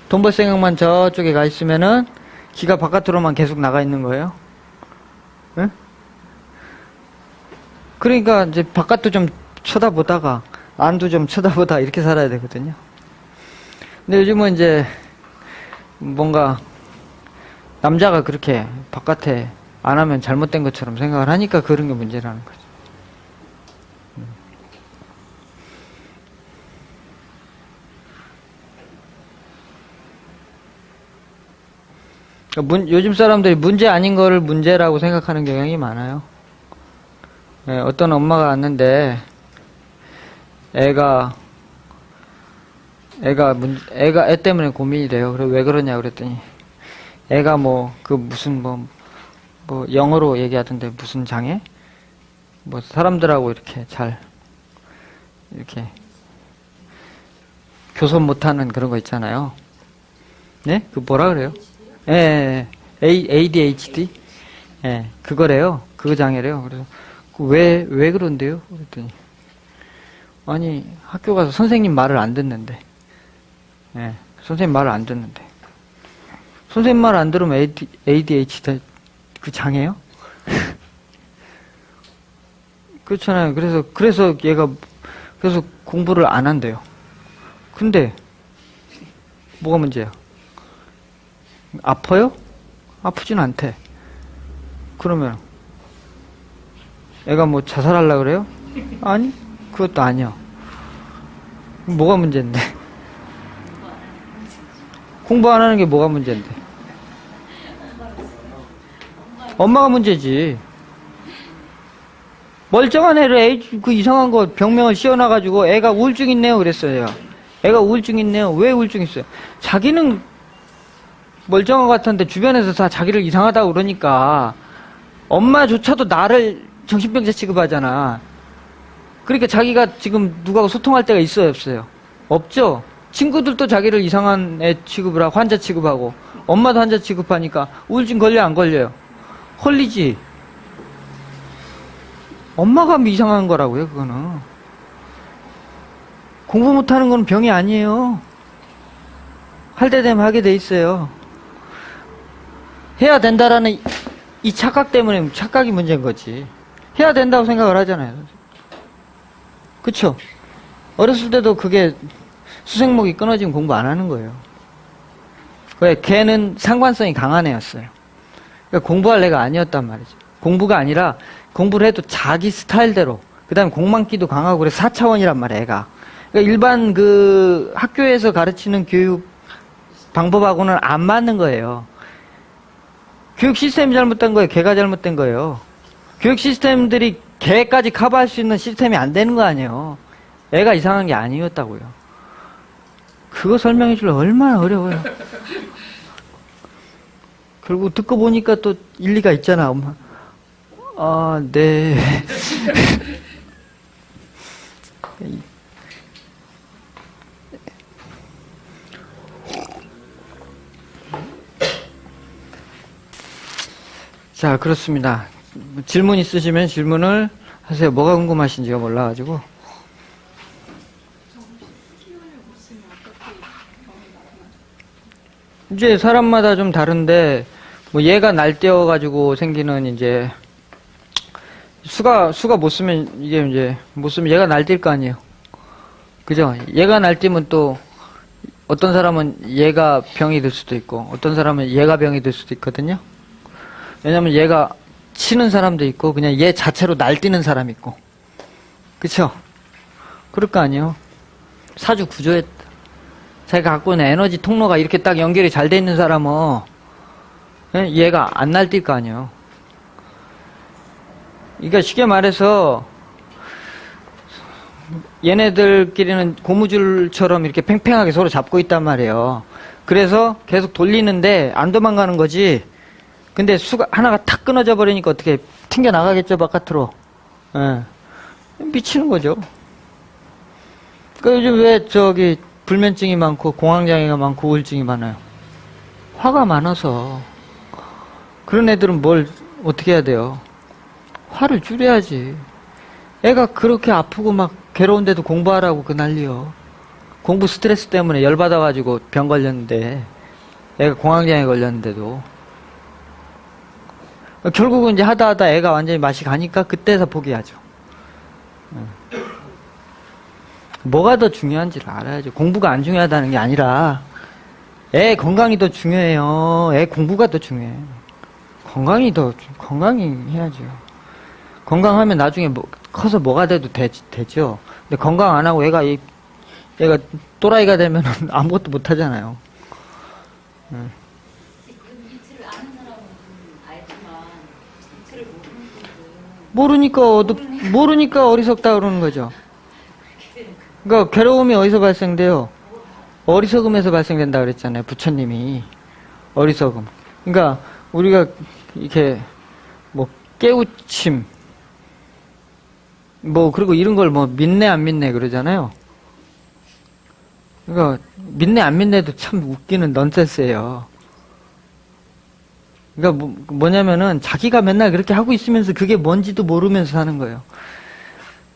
돈 벌 생각만 저쪽에 가 있으면은 기가 바깥으로만 계속 나가 있는 거예요. 예? 그러니까 이제 바깥도 좀 쳐다보다가 안도 좀 쳐다보다 이렇게 살아야 되거든요. 근데 요즘은 이제 뭔가 남자가 그렇게 바깥에 안 하면 잘못된 것처럼 생각을 하니까 그런 게 문제라는 거죠. 요즘 사람들이 문제 아닌 거를 문제라고 생각하는 경향이 많아요. 네, 어떤 엄마가 왔는데 애가 애 때문에 고민이 돼요. 그래서 왜 그러냐 그랬더니 애가 무슨 영어로 얘기하던데 무슨 장애? 사람들하고 이렇게 잘 이렇게 교섭 못하는 그런 거 있잖아요. 네? 그 뭐라 그래요? 예, ADHD? 예, 그거래요. 그거 장애래요. 그래서 왜 그런데요? 그랬더니 아니 학교 가서 선생님 말을 안 듣는데. 예, 선생님 말을 안 듣는데. 선생님 말 안 들으면 ADHD 그 장애요? 그렇잖아요. 그래서 얘가 공부를 안 한대요. 근데 뭐가 문제야? 아파요? 아프진 않대. 그러면 애가 자살하려고 그래요? 아니, 그것도 아니야. 뭐가 문제인데? 공부 안 하는 게 뭐가 문제인데? 엄마가 문제지. 멀쩡한 애를 이상한 거 병명을 씌워놔가지고 애가 우울증 있네요 그랬어요. 애가 우울증 있네요. 왜 우울증 있어요? 자기는 멀쩡한 것 같은데 주변에서 다 자기를 이상하다고 그러니까 엄마조차도 나를 정신병자 취급하잖아. 그러니까 자기가 지금 누구하고 소통할 때가 있어요 없어요? 없죠. 친구들도 자기를 이상한 애 취급을 하고 환자 취급하고 엄마도 환자 취급하니까 우울증 걸려 안 걸려요? 걸리지. 엄마가 이상한 거라고요 그거는. 공부 못하는 건 병이 아니에요. 할 때 되면 하게 돼 있어요. 해야 된다라는 이 착각 때문에 착각이 문제인 거지. 해야 된다고 생각을 하잖아요. 그쵸? 어렸을 때도 그게 수생목이 끊어지면 공부 안 하는 거예요. 왜? 걔는 상관성이 강한 애였어요. 그러니까 공부할 애가 아니었단 말이죠. 공부가 아니라 공부를 해도 자기 스타일대로, 그 다음에 공망기도 강하고 그래 4차원이란 말이야 애가. 그러니까 일반 학교에서 가르치는 교육 방법하고는 안 맞는 거예요. 교육 시스템이 잘못된 거예요. 걔가 잘못된 거예요. 교육 시스템들이 걔까지 커버할 수 있는 시스템이 안 되는 거 아니에요. 애가 이상한 게 아니었다고요. 그거 설명해 주려 얼마나 어려워요. 결국 듣고 보니까 또 일리가 있잖아, 엄마. 아, 네. 자, 그렇습니다. 질문 있으시면 질문을 하세요. 뭐가 궁금하신지가 몰라가지고. 이제 사람마다 좀 다른데, 얘가 날뛰어가지고 생기는 이제, 수가 못 쓰면, 못 쓰면 얘가 날뛸 거 아니에요. 그죠? 얘가 날뛰면 또, 어떤 사람은 얘가 병이 될 수도 있고, 어떤 사람은 얘가 병이 될 수도 있거든요. 왜냐면 얘가 치는 사람도 있고 그냥 얘 자체로 날뛰는 사람이 있고. 그쵸? 그럴 거 아니에요. 사주 구조에 자기가 갖고 있는 에너지 통로가 이렇게 딱 연결이 잘 돼 있는 사람은 얘가 안 날뛸 거 아니에요. 그러니까 쉽게 말해서 얘네들끼리는 고무줄처럼 이렇게 팽팽하게 서로 잡고 있단 말이에요. 그래서 계속 돌리는데 안 도망가는 거지. 근데 수가 하나가 탁 끊어져 버리니까 어떻게 튕겨 나가겠죠, 바깥으로. 예. 미치는 거죠. 그러니까 요즘 왜 저기 불면증이 많고 공황장애가 많고 우울증이 많아요? 화가 많아서. 그런 애들은 뭘 어떻게 해야 돼요? 화를 줄여야지. 애가 그렇게 아프고 막 괴로운데도 공부하라고 그 난리요. 공부 스트레스 때문에 열받아가지고 병 걸렸는데, 애가 공황장애 걸렸는데도. 결국은 이제 하다 애가 완전히 맛이 가니까 그때서 포기하죠. 뭐가 더 중요한지를 알아야죠. 공부가 안 중요하다는 게 아니라, 애 건강이 더 중요해요. 애 공부가 더 중요해요. 건강히 해야죠. 건강하면 나중에 커서 뭐가 돼도 되죠. 근데 건강 안 하고 얘가 또라이가 되면 아무것도 못 하잖아요. 이틀을 아는 사람은 알지만 이틀을 모르는 분들은 모르니까 어리석다 그러는 거죠. 그러니까 괴로움이 어디서 발생돼요? 어리석음에서 발생된다 그랬잖아요. 부처님이. 어리석음. 그러니까 우리가 이렇게 뭐 깨우침 그리고 이런 걸 믿네 안 믿네 그러잖아요. 그러니까 믿네 안 믿네도 참 웃기는 넌센스예요. 그러니까 뭐냐면은 자기가 맨날 그렇게 하고 있으면서 그게 뭔지도 모르면서 사는 거예요.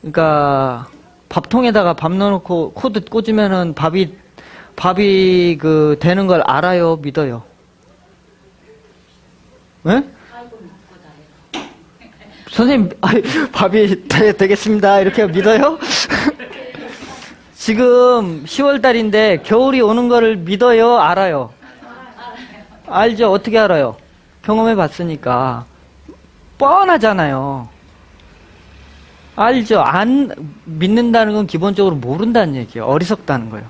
그러니까 밥통에다가 밥 넣어놓고 코드 꽂으면은 밥이 되는 걸 알아요, 믿어요? 예? 선생님, 밥이 되겠습니다. 이렇게 믿어요? 지금 10월달인데 겨울이 오는 거를 믿어요? 알아요? 알죠? 어떻게 알아요? 경험해 봤으니까. 뻔하잖아요. 알죠? 안 믿는다는 건 기본적으로 모른다는 얘기예요. 어리석다는 거예요.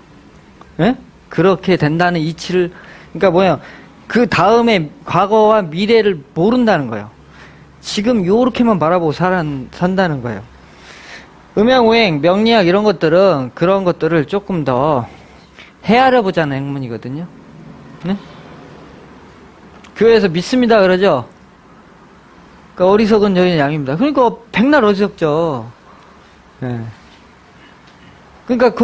예? 그렇게 된다는 이치를, 그러니까 그 다음에 과거와 미래를 모른다는 거예요. 지금 요렇게만 바라보고 산다는 거예요. 음양오행, 명리학 이런 것들은 그런 것들을 조금 더 헤아려 보자는 학문이거든요. 네? 교회에서 믿습니다 그러죠? 그러니까 어리석은 여인의 양입니다. 그러니까 백날 어리석죠. 네. 그러니까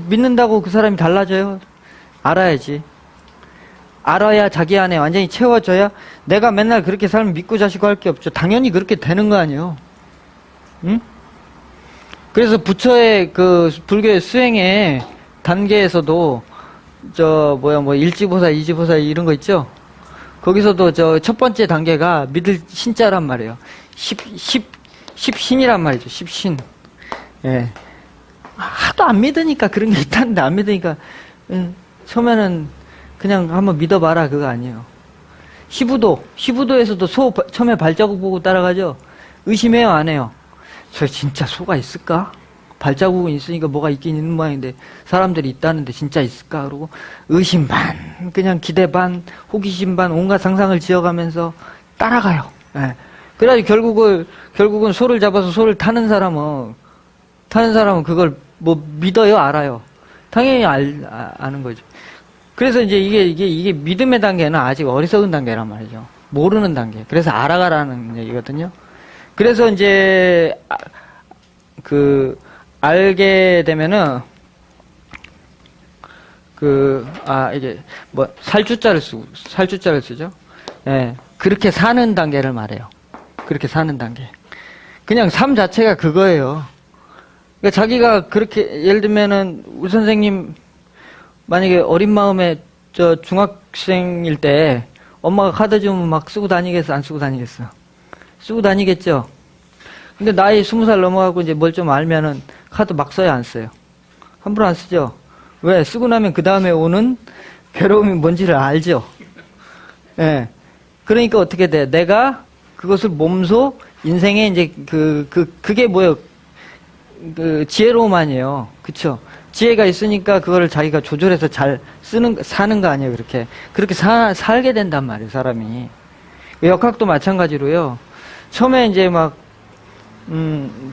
믿는다고 그 사람이 달라져요? 알아야지. 알아야 자기 안에 완전히 채워져야 내가 맨날 그렇게 살면 믿고 자시고 할 게 없죠. 당연히 그렇게 되는 거 아니에요. 응? 그래서 부처의 불교의 수행의 단계에서도 일지보살, 이지보살 이런 거 있죠? 거기서도 첫 번째 단계가 믿을 신자란 말이에요. 십신이란 말이죠. 십신. 예. 하도 안 믿으니까 그런 게 있다는데 안 믿으니까 처음에는 그냥 한번 믿어봐라 그거 아니에요. 시부도에서도 소 처음에 발자국 보고 따라가죠. 의심해요 안 해요? 저 진짜 소가 있을까? 발자국은 있으니까 뭐가 있긴 있는 모양인데 사람들이 있다는데 진짜 있을까? 그러고 의심 반, 그냥 기대 반, 호기심 반, 온갖 상상을 지어가면서 따라가요. 예. 그래가지고 결국은 소를 잡아서 소를 타는 사람은 그걸 믿어요, 알아요? 당연히 아는 거죠. 그래서 이제 이게 믿음의 단계는 아직 어리석은 단계란 말이죠. 모르는 단계. 그래서 알아가라는 얘기거든요. 그래서 이제 알게 되면은 이게 살주자를 쓰죠. 예. 그렇게 사는 단계를 말해요. 그렇게 사는 단계. 그냥 삶 자체가 그거예요. 그러니까 자기가 그렇게 예를 들면은 우리 선생님 만약에 어린 마음에 중학생일 때 엄마가 카드 주면 막 쓰고 다니겠어? 안 쓰고 다니겠어? 쓰고 다니겠죠? 근데 나이 20살 넘어가고 이제 뭘 좀 알면은 카드 막 써요? 안 써요? 함부로 안 쓰죠? 왜? 쓰고 나면 그 다음에 오는 괴로움이 뭔지를 알죠? 예. 그러니까 어떻게 돼? 내가 그것을 몸소 인생에 이제 그게 뭐예요? 지혜로움 아니에요. 그쵸? 지혜가 있으니까 그거를 자기가 조절해서 잘 사는 거 아니에요, 그렇게. 그렇게 살게 된단 말이에요, 사람이. 역학도 마찬가지로요. 처음에 이제 막,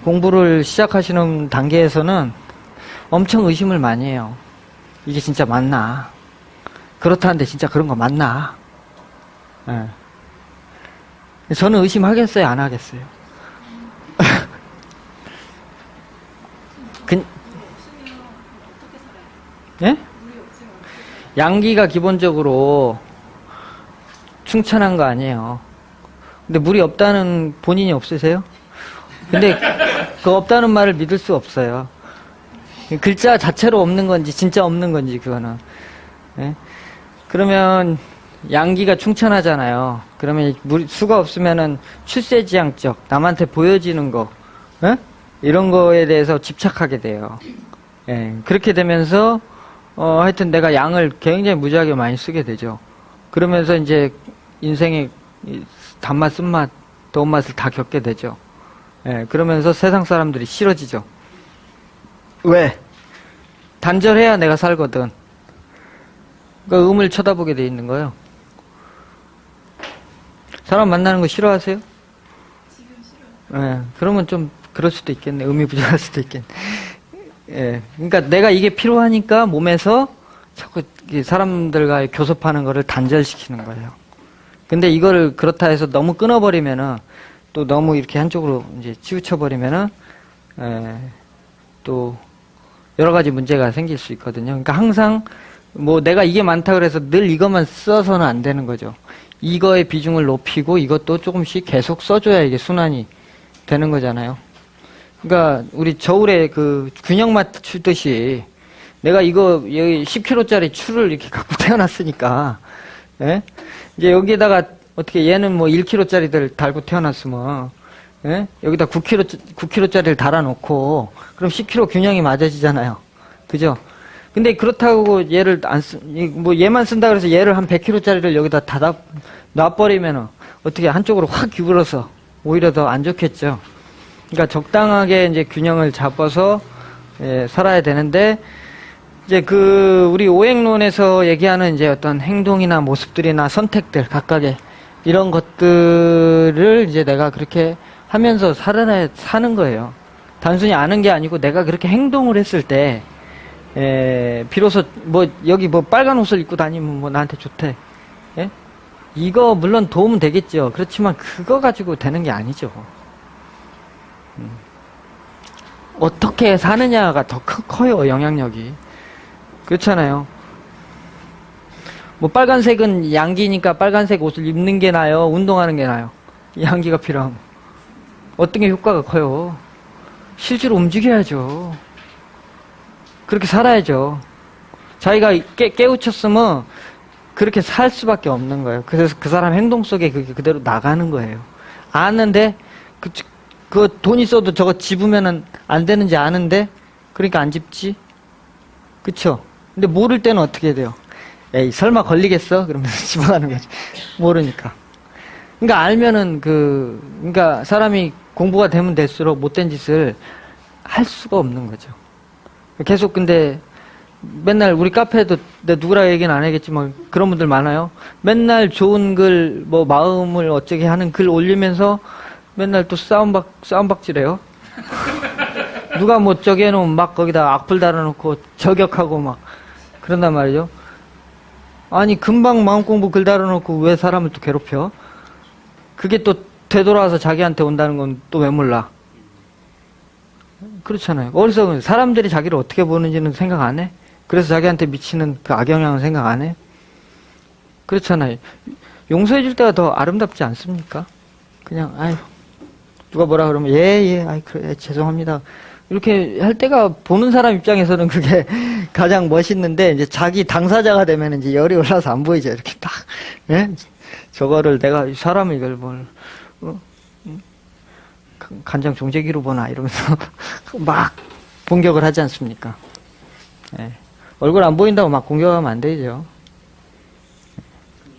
공부를 시작하시는 단계에서는 엄청 의심을 많이 해요. 이게 진짜 맞나? 그렇다는데 진짜 그런 거 맞나? 예. 저는 의심하겠어요, 안 하겠어요? 예? 양기가 기본적으로 충천한 거 아니에요. 근데 물이 없다는 본인이 없으세요? 근데 그 없다는 말을 믿을 수 없어요. 글자 자체로 없는 건지 진짜 없는 건지 그거는. 예? 그러면 양기가 충천하잖아요. 그러면 수가 없으면은 출세지향적 남한테 보여지는 거, 예? 이런 거에 대해서 집착하게 돼요. 예, 그렇게 되면서 하여튼 내가 양을 굉장히 무지하게 많이 쓰게 되죠. 그러면서 이제 인생의 단맛, 쓴맛, 더운맛을 다 겪게 되죠. 예, 그러면서 세상 사람들이 싫어지죠. 왜? 단절해야 내가 살거든. 그러니까 음을 쳐다보게 돼 있는 거예요. 사람 만나는 거 싫어하세요? 지금 싫어요. 예, 그러면 좀 그럴 수도 있겠네. 음이 부족할 수도 있겠네. 예, 그러니까 내가 이게 필요하니까 몸에서 자꾸 사람들과 교섭하는 거를 단절시키는 거예요. 근데 이거를 그렇다 해서 너무 끊어버리면은 또 너무 이렇게 한쪽으로 이제 치우쳐버리면은 또 여러 가지 문제가 생길 수 있거든요. 그러니까 항상 뭐 내가 이게 많다 그래서 늘 이것만 써서는 안 되는 거죠. 이거의 비중을 높이고 이것도 조금씩 계속 써줘야 이게 순환이 되는 거잖아요. 그러니까 우리 저울에 그 균형 맞추듯이 내가 이거 여기 10kg짜리 추를 이렇게 갖고 태어났으니까, 예? 이제 여기에다가 어떻게 얘는 뭐 1kg짜리들 달고 태어났으면, 예? 여기다 9kg짜리를 달아놓고 그럼 10kg 균형이 맞아지잖아요. 그죠? 근데 그렇다고 얘를 뭐 얘만 쓴다 그래서 얘를 한 100kg짜리를 여기다 다 놔버리면은 어떻게 한쪽으로 확 기울어서 오히려 더 안 좋겠죠. 그러니까 적당하게 이제 균형을 잡아서 살아야 되는데 이제 우리 오행론에서 얘기하는 이제 어떤 행동이나 모습들이나 선택들 각각의 이런 것들을 이제 내가 그렇게 하면서 사는 거예요. 단순히 아는 게 아니고 내가 그렇게 행동을 했을 때 비로소 뭐 여기 뭐 빨간 옷을 입고 다니면 뭐 나한테 좋대. 예? 이거 물론 도움은 되겠죠. 그렇지만 그거 가지고 되는 게 아니죠. 어떻게 사느냐가 더 커요, 영향력이. 그렇잖아요. 뭐 빨간색은 양기니까 빨간색 옷을 입는 게 나아요? 운동하는 게 나아요? 양기가 필요하면. 어떤 게 효과가 커요? 실제로 움직여야죠. 그렇게 살아야죠. 자기가 깨우쳤으면 그렇게 살 수밖에 없는 거예요. 그래서 그 사람 행동 속에 그게 그대로 나가는 거예요. 아는데 그 돈 있어도 저거 집으면은 안 되는지 아는데 그러니까 안 집지. 그쵸? 근데 모를 때는 어떻게 돼요? 에이 설마 걸리겠어? 그러면서 집어가는 거지. 모르니까. 그러니까 알면은 그러니까 사람이 공부가 되면 될수록 못된 짓을 할 수가 없는 거죠. 계속 근데 맨날 우리 카페에도 내 누구라 얘기는 안 하겠지만 그런 분들 많아요. 맨날 좋은 글, 뭐 마음을 어쩌게 하는 글 올리면서 맨날 또 싸움박질해요. 누가 뭐 저기 해놓으면 막 거기다 악플 달아놓고 저격하고 막 그런단 말이죠. 아니 금방 마음 공부 글 달아놓고 왜 사람을 또 괴롭혀? 그게 또 되돌아와서 자기한테 온다는 건 또 왜 몰라? 그렇잖아요. 어디서 사람들이 자기를 어떻게 보는지는 생각 안 해? 그래서 자기한테 미치는 그 악영향은 생각 안 해? 그렇잖아요. 용서해 줄 때가 더 아름답지 않습니까? 그냥 아유 누가 뭐라 그러면 아이 그래 죄송합니다. 이렇게 할 때가 보는 사람 입장에서는 그게 가장 멋있는데 이제 자기 당사자가 되면 이제 열이 올라서 안 보이죠. 이렇게 딱 예? 저거를 내가 사람을 이걸 뭘 간장 종제기로 보나 이러면서 막 공격을 하지 않습니까? 예. 얼굴 안 보인다고 막 공격하면 안 되죠.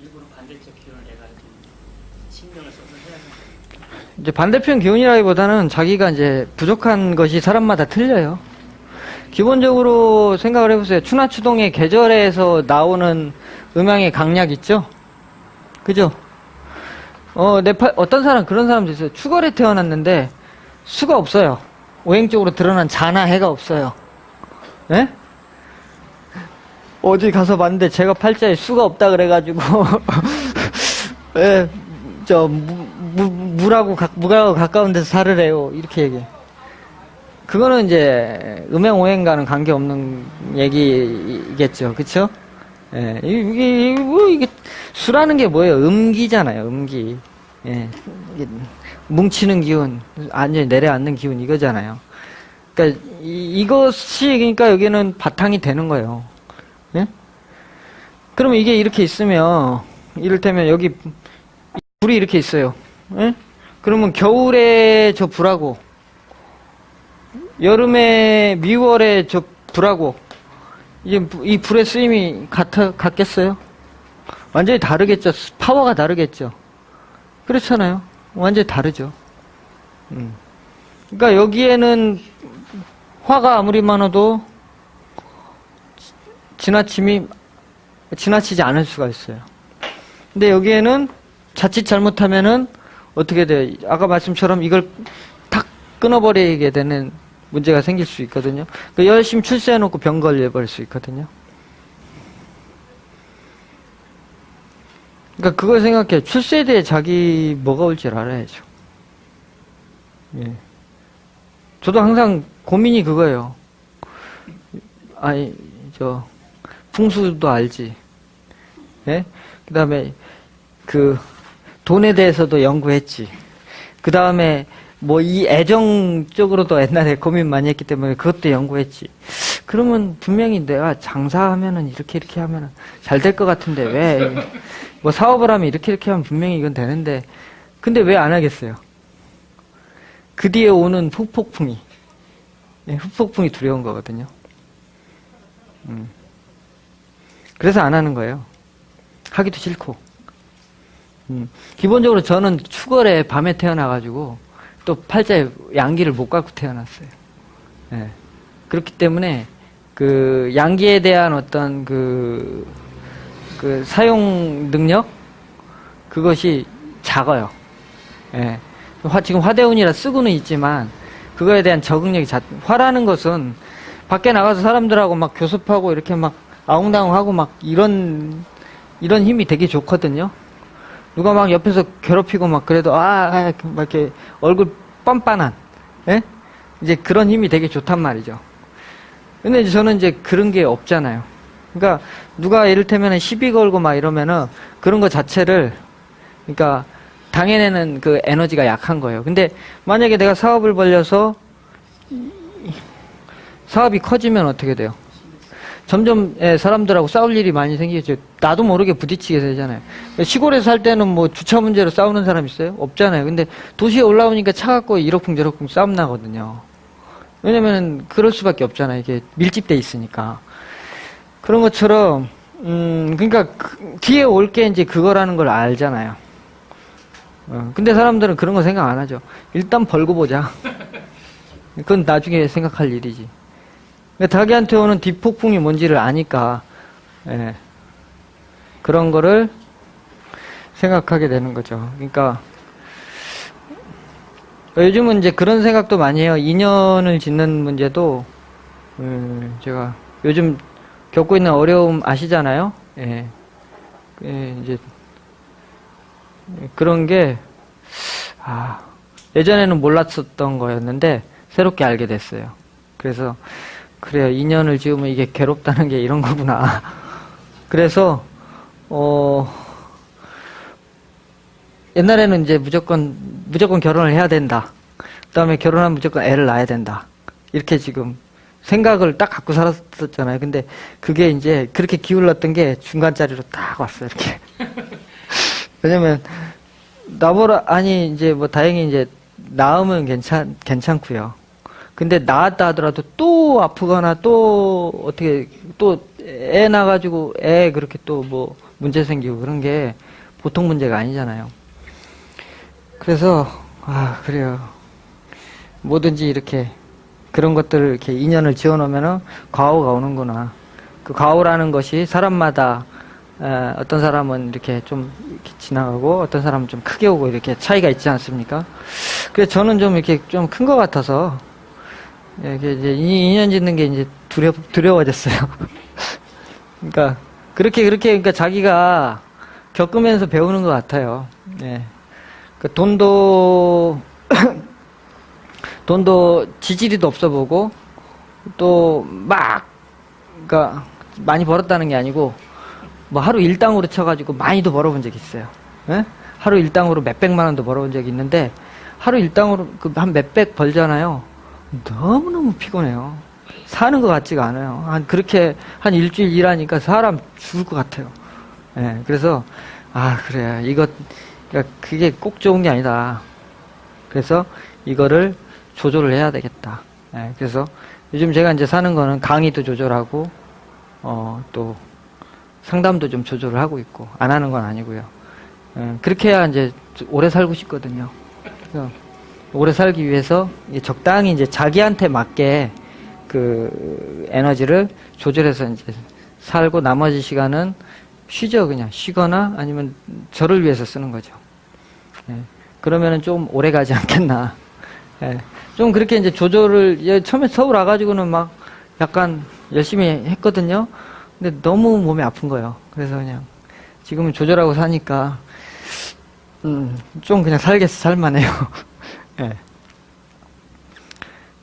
일부러 반대쪽 기운을 내가 좀 신경을 써서 해야 이제 반대편 기운이라기보다는 자기가 이제 부족한 것이 사람마다 틀려요. 기본적으로 생각을 해보세요. 추나추동의 계절에서 나오는 음양의 강약 있죠? 그죠? 어떤 사람, 그런 사람도 있어요. 추걸에 태어났는데, 수가 없어요. 오행적으로 드러난 자나 해가 없어요. 예? 어디 가서 봤는데 제가 팔자에 수가 없다 그래가지고, 예, 무라고 가까운 데서 살을 해요. 이렇게 얘기해. 그거는 이제, 음양오행과는 관계없는 얘기겠죠. 그쵸? 예, 이게, 수라는 게 뭐예요? 음기잖아요, 음기. 예, 이게 뭉치는 기운, 완전히 내려앉는 기운 이거잖아요. 그러니까 이것이 그러니까 여기는 바탕이 되는 거예요. 예? 그러면 이게 이렇게 있으면 이를테면 여기 불이 이렇게 있어요. 예? 그러면 겨울에 저 불하고 여름에 미월에 저 불하고 이제 이 불의 쓰임이 같겠어요? 완전히 다르겠죠. 파워가 다르겠죠. 그렇잖아요. 완전히 다르죠. 그러니까 여기에는 화가 아무리 많아도 지나치지 않을 수가 있어요. 근데 여기에는 자칫 잘못하면은 어떻게 돼요? 아까 말씀처럼 이걸 탁 끊어버리게 되는 문제가 생길 수 있거든요. 그러니까 열심히 출세해놓고 병 걸려버릴 수 있거든요. 그러니까 그걸 생각해. 출세에 대해 자기 뭐가 올 줄 알아야죠. 예. 저도 항상 고민이 그거예요. 아니, 풍수도 알지. 예? 그 다음에, 돈에 대해서도 연구했지. 그 다음에, 이 애정 쪽으로도 옛날에 고민 많이 했기 때문에 그것도 연구했지. 그러면 분명히 내가 장사하면은 이렇게 하면은 잘 될 것 같은데 왜, 사업을 하면 이렇게 하면 분명히 이건 되는데, 근데 왜 안 하겠어요? 그 뒤에 오는 후폭풍이. 예, 후폭풍이 두려운 거거든요. 그래서 안 하는 거예요. 하기도 싫고. 기본적으로 저는 추걸에 밤에 태어나가지고 또 팔자에 양기를 못 갖고 태어났어요. 예. 그렇기 때문에 그 양기에 대한 어떤 그 사용 능력? 그것이 작아요. 예. 지금 화대운이라 쓰고는 있지만 그거에 대한 적응력이 화라는 것은 밖에 나가서 사람들하고 막 교섭하고 이렇게 막 아웅다웅하고 막 이런 힘이 되게 좋거든요. 누가 막 옆에서 괴롭히고 막 그래도 막 이렇게 얼굴 빤빤한, 예? 이제 그런 힘이 되게 좋단 말이죠. 근데 이제 저는 이제 그런 게 없잖아요. 그러니까 누가 이를테면 시비 걸고 막 이러면은 그런 거 자체를 그러니까 당해내는 그 에너지가 약한 거예요. 근데 만약에 내가 사업을 벌려서 사업이 커지면 어떻게 돼요? 점점 사람들하고 싸울 일이 많이 생기겠죠. 나도 모르게 부딪히게 되잖아요. 시골에서 살 때는 주차 문제로 싸우는 사람 있어요? 없잖아요. 근데 도시에 올라오니까 차 갖고 이러쿵저러쿵 싸움 나거든요. 왜냐면 그럴 수밖에 없잖아요. 이게 밀집돼 있으니까. 그런 것처럼 그러니까 뒤에 올 게 이제 그거라는 걸 알잖아요. 근데 사람들은 그런 거 생각 안 하죠. 일단 벌고 보자. 그건 나중에 생각할 일이지. 그러니까 자기한테 오는 뒷폭풍이 뭔지를 아니까 그런 거를 생각하게 되는 거죠. 그러니까 요즘은 이제 그런 생각도 많이 해요. 인연을 짓는 문제도 제가 요즘 겪고 있는 어려움 아시잖아요. 이제 그런 게 예전에는 몰랐었던 거였는데 새롭게 알게 됐어요. 그래서 그래요. 인연을 지으면 이게 괴롭다는 게 이런 거구나. 그래서 옛날에는 이제 무조건 결혼을 해야 된다. 그다음에 결혼하면 무조건 애를 낳아야 된다. 이렇게 지금 생각을 딱 갖고 살았었잖아요. 근데 그게 이제 그렇게 기울었던 게 중간자리로 딱 왔어요. 이렇게. 왜냐면 이제 다행히 이제 낳으면 괜찮고요. 근데 낳았다 하더라도 또 아프거나 또 어떻게 또 애 낳아가지고 그렇게 또 문제 생기고 그런 게 보통 문제가 아니잖아요. 그래서 그래요. 뭐든지 이렇게 그런 것들을 이렇게 인연을 지어 놓으면은 과오가 오는구나. 그 과오라는 것이 사람마다 어떤 사람은 이렇게 좀 이렇게 지나가고 어떤 사람은 좀 크게 오고 이렇게 차이가 있지 않습니까? 그래서 저는 좀 이렇게 좀 큰 것 같아서 이게 이제 인연 짓는 게 이제 두려워졌어요. 그러니까 그러니까 자기가 겪으면서 배우는 것 같아요. 예. 그 돈도 지지리도 없어 보고 또 막 그러니까 많이 벌었다는 게 아니고 뭐 하루 일당으로 쳐가지고 많이도 벌어본 적이 있어요. 예? 하루 일당으로 몇백만 원도 벌어본 적이 있는데 하루 일당으로 그 한 몇백 벌잖아요. 너무너무 피곤해요. 사는 것 같지가 않아요. 그렇게 한 일주일 일하니까 사람 죽을 것 같아요. 예, 그래서 그래 그게 꼭 좋은 게 아니다. 그래서 이거를 조절을 해야 되겠다. 예, 그래서 요즘 제가 이제 사는 거는 강의도 조절하고 또 상담도 좀 조절을 하고 있고 안 하는 건 아니고요. 그렇게 해야 이제 오래 살고 싶거든요. 그래서 오래 살기 위해서 적당히 이제 자기한테 맞게 그 에너지를 조절해서 이제 살고 나머지 시간은 쉬죠. 그냥 쉬거나 아니면 저를 위해서 쓰는 거죠. 예. 그러면은 좀 오래 가지 않겠나. 예. 좀 그렇게 이제 조절을 처음에 서울 와가지고는 막 약간 열심히 했거든요. 근데 너무 몸이 아픈 거예요. 그래서 그냥 지금은 조절하고 사니까 좀 그냥 살만해요. 예.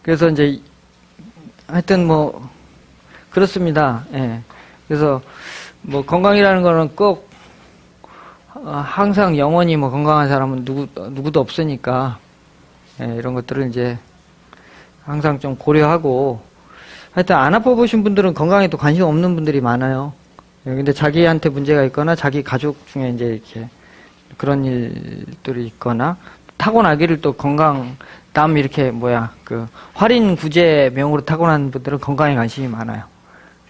그래서 이제 하여튼 뭐 그렇습니다. 예. 그래서 뭐 건강이라는 거는 꼭 항상 영원히 뭐 건강한 사람은 누구도 없으니까 이런 것들을 이제 항상 좀 고려하고 하여튼 안 아파보신 분들은 건강에 또 관심 없는 분들이 많아요. 근데 자기한테 문제가 있거나 자기 가족 중에 이제 이렇게 그런 일들이 있거나 타고나기를 또 남 이렇게 그 활인 구제 명으로 타고난 분들은 건강에 관심이 많아요.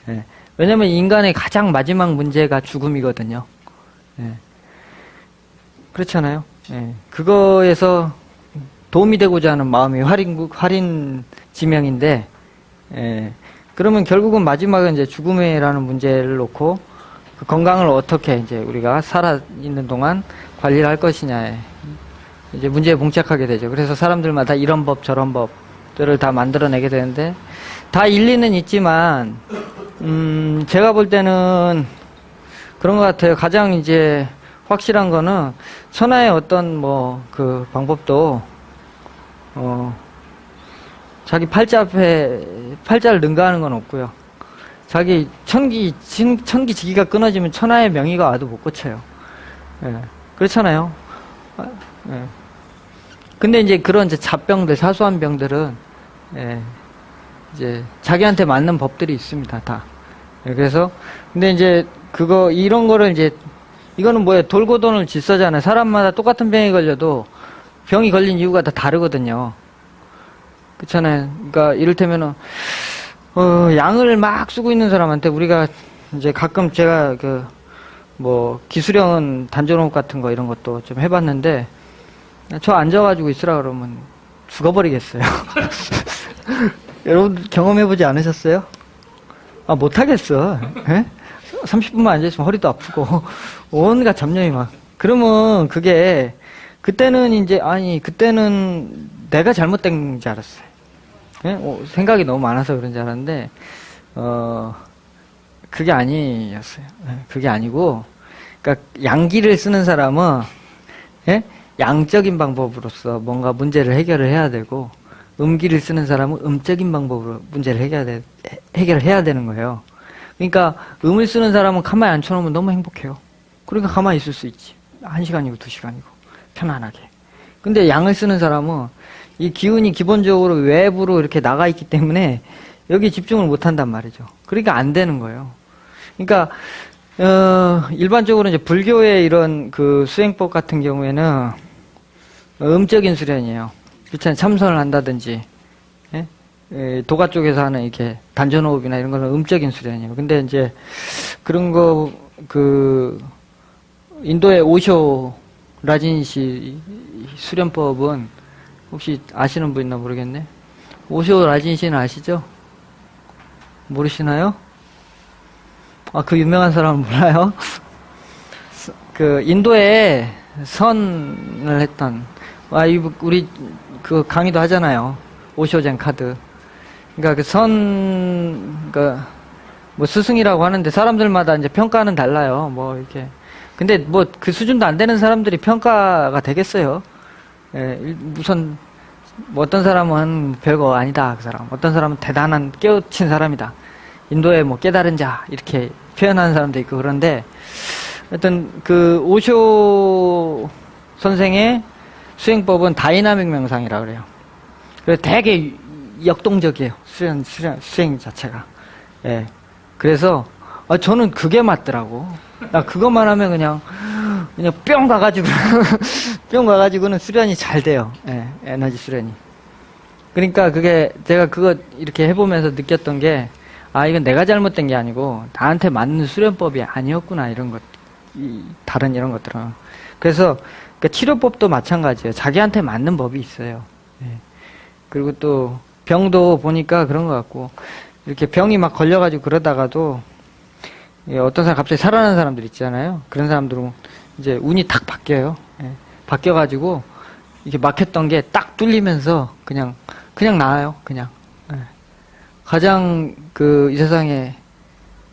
예. 왜냐면 인간의 가장 마지막 문제가 죽음이거든요. 예. 그렇잖아요. 예. 그거에서 도움이 되고자 하는 마음이 활인 지명인데, 예. 그러면 결국은 마지막은 이제 죽음이라는 문제를 놓고 그 건강을 어떻게 이제 우리가 살아있는 동안 관리를 할 것이냐에 이제 문제에 봉착하게 되죠. 그래서 사람들마다 이런 법 저런 법들을 다 만들어내게 되는데 다 일리는 있지만 제가 볼 때는 그런 것 같아요. 가장 이제 확실한 거는 천하의 어떤 뭐 그 방법도 자기 팔자 앞에 팔자를 능가하는 건 없고요. 자기 천기지기가 끊어지면 천하의 명의가 와도 못 고쳐요. 예, 그렇잖아요. 예. 근데 이제 그런 이제 잡병들, 사소한 병들은 이제 자기한테 맞는 법들이 있습니다, 다. 예, 그래서 근데 이제 이런 거를 이제 이거는 뭐예요? 돌고 도는 질서잖아요. 사람마다 똑같은 병이 걸려도 병이 걸린 이유가 다 다르거든요. 그렇잖아요. 그러니까 이를테면은 양을 막 쓰고 있는 사람한테 우리가 이제 가끔 제가 기술형은 단전호흡 같은 거 이런 것도 좀 해봤는데 저 앉아가지고 있으라 그러면 죽어버리겠어요. 여러분 경험해보지 않으셨어요? 못하겠어. 에? 30분만 앉아있으면 허리도 아프고 온갖 잡념이 막. 그러면 그게 그때는 내가 잘못된 줄 알았어요. 생각이 너무 많아서 그런 줄 알았는데 그게 아니었어요. 그게 아니고 그러니까 양기를 쓰는 사람은 양적인 방법으로서 뭔가 문제를 해결을 해야 되고 음기를 쓰는 사람은 음적인 방법으로 문제를 해결을 해야 되는 거예요. 그러니까 음을 쓰는 사람은 가만히 앉혀놓으면 너무 행복해요. 그러니까 가만히 있을 수 있지. 1시간이고 2시간이고 편안하게. 근데 양을 쓰는 사람은 이 기운이 기본적으로 외부로 이렇게 나가 있기 때문에 여기 집중을 못 한단 말이죠. 그러니까 안 되는 거예요. 그러니까 일반적으로 이제 불교의 이런 그 수행법 같은 경우에는 음적인 수련이에요. 그렇잖아요. 참선을 한다든지 도가 쪽에서 하는 이렇게 단전호흡이나 이런 거는 음적인 수련이에요. 근데 이제 그런 거 인도의 오쇼 라진시 수련법은 혹시 아시는 분 있나 모르겠네. 오쇼 라진 씨는 아시죠? 모르시나요? 아, 그 유명한 사람은 몰라요? 그 인도에 선을 했던, 우리 그 강의도 하잖아요. 오쇼젠 카드. 그러니까 뭐 스승이라고 하는데 사람들마다 이제 평가는 달라요. 뭐 이렇게. 근데 뭐 그 수준도 안 되는 사람들이 평가가 되겠어요. 예, 우선 뭐 어떤 사람은 별거 아니다, 그 사람. 어떤 사람은 대단한 깨우친 사람이다. 인도의 뭐 깨달은 자 이렇게 표현하는 사람도 있고 그런데 하여튼 그 오쇼 선생의 수행법은 다이나믹 명상이라고 그래요. 그래서 되게 역동적이에요. 수행 자체가. 예. 그래서 저는 그게 맞더라고. 나 그것만 하면 그냥 뿅 가가지고 뿅 가가지고는 수련이 잘 돼요. 예. 에너지 수련이. 그러니까 제가 그거 이렇게 해보면서 느꼈던 게 이건 내가 잘못된 게 아니고 나한테 맞는 수련법이 아니었구나 이런 것, 다른 이런 것들은. 그래서 그러니까 치료법도 마찬가지예요. 자기한테 맞는 법이 있어요. 예. 그리고 또 병도 보니까 그런 것 같고 이렇게 병이 막 걸려가지고 그러다가도 어떤 사람 갑자기 살아나는 사람들 있잖아요. 그런 사람들은 이제 운이 탁 바뀌어요. 예. 바뀌어가지고 이게 막혔던 게 딱 뚫리면서 그냥 나아요. 그냥. 예. 가장 이 세상의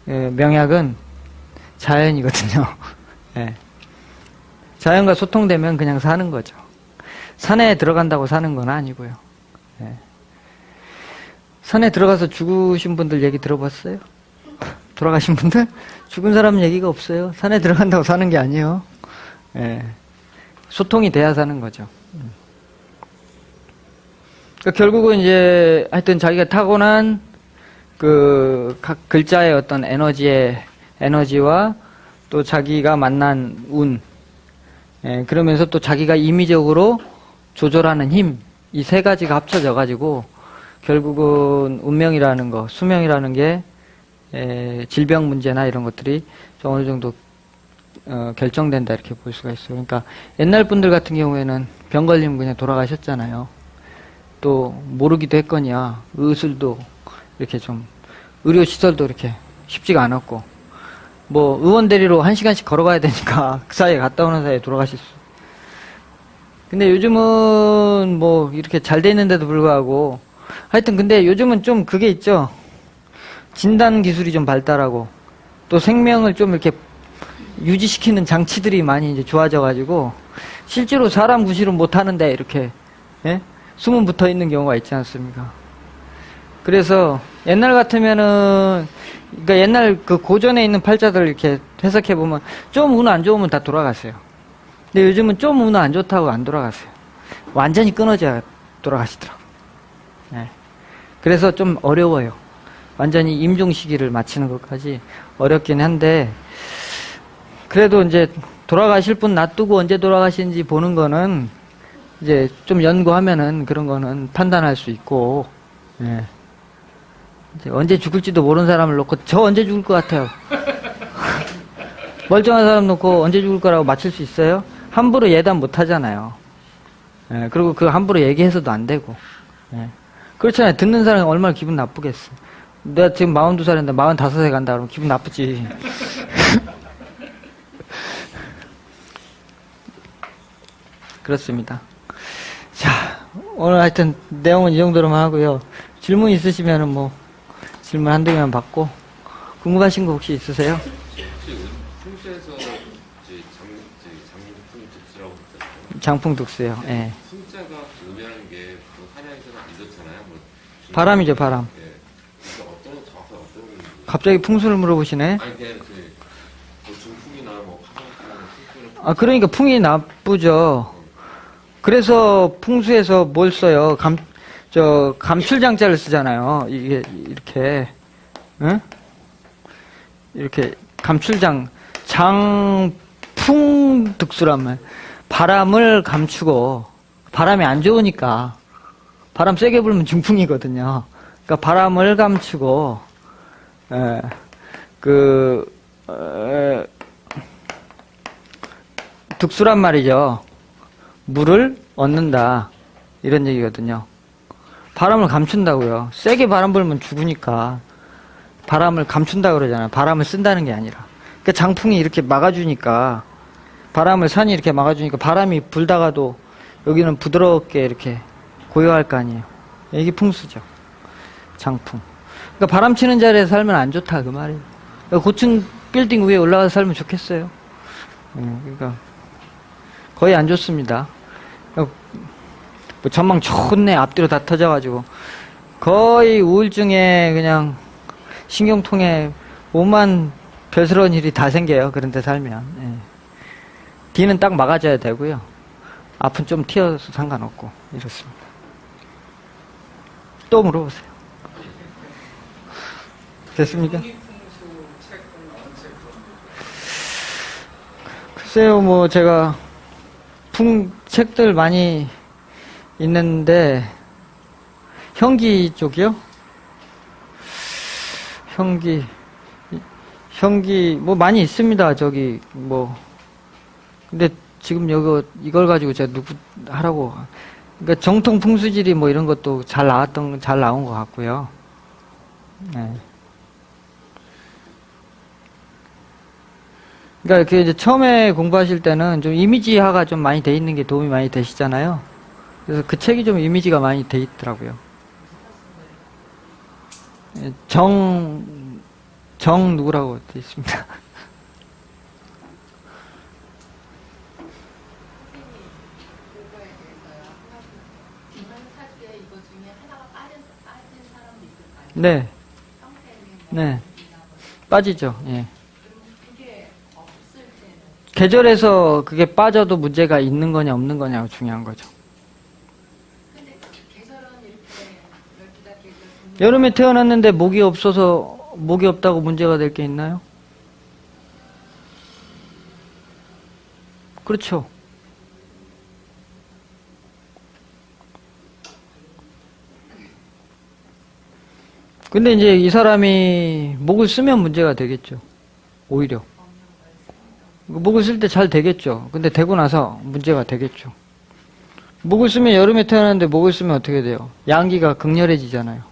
명약은 자연이거든요. 예. 자연과 소통되면 그냥 사는 거죠. 산에 들어간다고 사는 건 아니고요. 예. 산에 들어가서 죽으신 분들 얘기 들어봤어요? 돌아가신 분들? 죽은 사람 얘기가 없어요. 산에 들어간다고 사는 게 아니에요. 예. 소통이 돼야 사는 거죠. 그러니까 결국은 이제 하여튼 자기가 타고난 각 글자의 어떤 에너지와 또 자기가 만난 운, 예, 그러면서 또 자기가 임의적으로 조절하는 힘, 이 세 가지가 합쳐져 가지고 결국은 운명이라는 거, 수명이라는 게 질병 문제나 이런 것들이 좀 어느 정도 결정된다 이렇게 볼 수가 있어요. 그러니까 옛날 분들 같은 경우에는 병 걸리면 그냥 돌아가셨잖아요. 또 모르기도 했거니와 의술도 이렇게 좀 의료시설도 이렇게 쉽지가 않았고 뭐 의원 대리로 1시간씩 걸어가야 되니까 그 사이에 갔다 오는 사이에 돌아가실 수. 근데 요즘은 뭐 이렇게 잘 돼 있는데도 불구하고 하여튼 근데 요즘은 좀 그게 있죠. 진단 기술이 좀 발달하고 또 생명을 좀 이렇게 유지시키는 장치들이 많이 이제 좋아져가지고 실제로 사람 구실은 못 하는데 이렇게 예? 숨은 붙어 있는 경우가 있지 않습니까? 그래서 옛날 같으면은 그러니까 옛날 그 고전에 있는 팔자들 이렇게 해석해 보면 좀 운 안 좋으면 다 돌아갔어요. 근데 요즘은 좀 운 안 좋다고 안 돌아갔어요. 완전히 끊어져야 돌아가시더라고요. 네. 그래서 좀 어려워요. 완전히 임종 시기를 마치는 것까지 어렵긴 한데 그래도 이제 돌아가실 분 놔두고 언제 돌아가시는지 보는 거는 이제 좀 연구하면은 그런 거는 판단할 수 있고 예. 이제 언제 죽을지도 모르는 사람을 놓고 저 언제 죽을 것 같아요. 멀쩡한 사람 놓고 언제 죽을 거라고 맞출 수 있어요? 함부로 예단 못 하잖아요. 예. 그리고 그 함부로 얘기해서도 안 되고 예. 그렇잖아요. 듣는 사람이 얼마나 기분 나쁘겠어. 내가 지금 42살인데 45세 간다 그러면 기분 나쁘지. 그렇습니다. 자, 오늘 하여튼 내용은 이 정도로만 하고요. 질문 있으시면은 뭐 질문 한두 개만 받고 궁금하신 거 혹시 있으세요? 혹시 풍수에서 이제 장풍득수라고 했었죠? 장풍득수요. 예. 풍자가 의미하는 게 한양에서는 이렇잖아요. 뭐 바람이죠, 바람. 예. 이게 정확히 어떤 의미인지. 갑자기 풍수를 물어보시네. 아니 그냥 뭐 중풍이나 뭐 파랑풍, 풍수는 그러니까 풍이 나쁘죠. 그래서 풍수에서 뭘 써요? 감출장자를 쓰잖아요. 이게, 이렇게. 응? 이렇게, 장풍득수란 말. 바람을 감추고, 바람이 안 좋으니까, 바람 세게 불면 중풍이거든요. 그러니까 바람을 감추고, 득수란 말이죠. 물을 얻는다. 이런 얘기거든요. 바람을 감춘다고요. 세게 바람 불면 죽으니까 바람을 감춘다 그러잖아요. 바람을 쓴다는 게 아니라. 그러니까 장풍이 이렇게 막아주니까 바람을 산이 이렇게 막아주니까 바람이 불다가도 여기는 부드럽게 이렇게 고요할 거 아니에요. 이게 풍수죠. 장풍. 그러니까 바람 치는 자리에 살면 안 좋다 그 말이에요. 그러니까 고층 빌딩 위에 올라가서 살면 좋겠어요. 그러니까 거의 안 좋습니다. 뭐 전망 좋네 앞뒤로 다 터져가지고 거의 우울증에 그냥 신경통에 오만 별스러운 일이 다 생겨요. 그런 데 살면. 예. 뒤는 딱 막아줘야 되고요. 앞은 좀 튀어서 상관없고 이렇습니다. 또 물어보세요. 됐습니까? 글쎄요, 뭐 제가 책들 많이 있는데 형기 쪽이요? 형기 뭐 많이 있습니다. 저기 뭐 근데 지금 이걸 가지고 제가 누구 하라고 그러니까 정통 풍수지리 뭐 이런 것도 잘 나온 것 같고요. 네. 그러니까 이렇게 이제 처음에 공부하실 때는 좀 이미지화가 좀 많이 돼 있는 게 도움이 많이 되시잖아요. 그래서 그 책이 좀 이미지가 많이 돼 있더라고요. 정 누구라고 돼 있습니다. 네. 네. 빠지죠. 예. 계절에서 그게 빠져도 문제가 있는 거냐 없는 거냐가 중요한 거죠. 여름에 태어났는데 목이 없어서 목이 없다고 문제가 될 게 있나요? 그렇죠. 근데 이제 이 사람이 목을 쓰면 문제가 되겠죠. 오히려. 목을 쓸 때 잘 되겠죠. 근데 되고 나서 문제가 되겠죠. 목을 쓰면 여름에 태어났는데 목을 쓰면 어떻게 돼요? 양기가 극렬해지잖아요.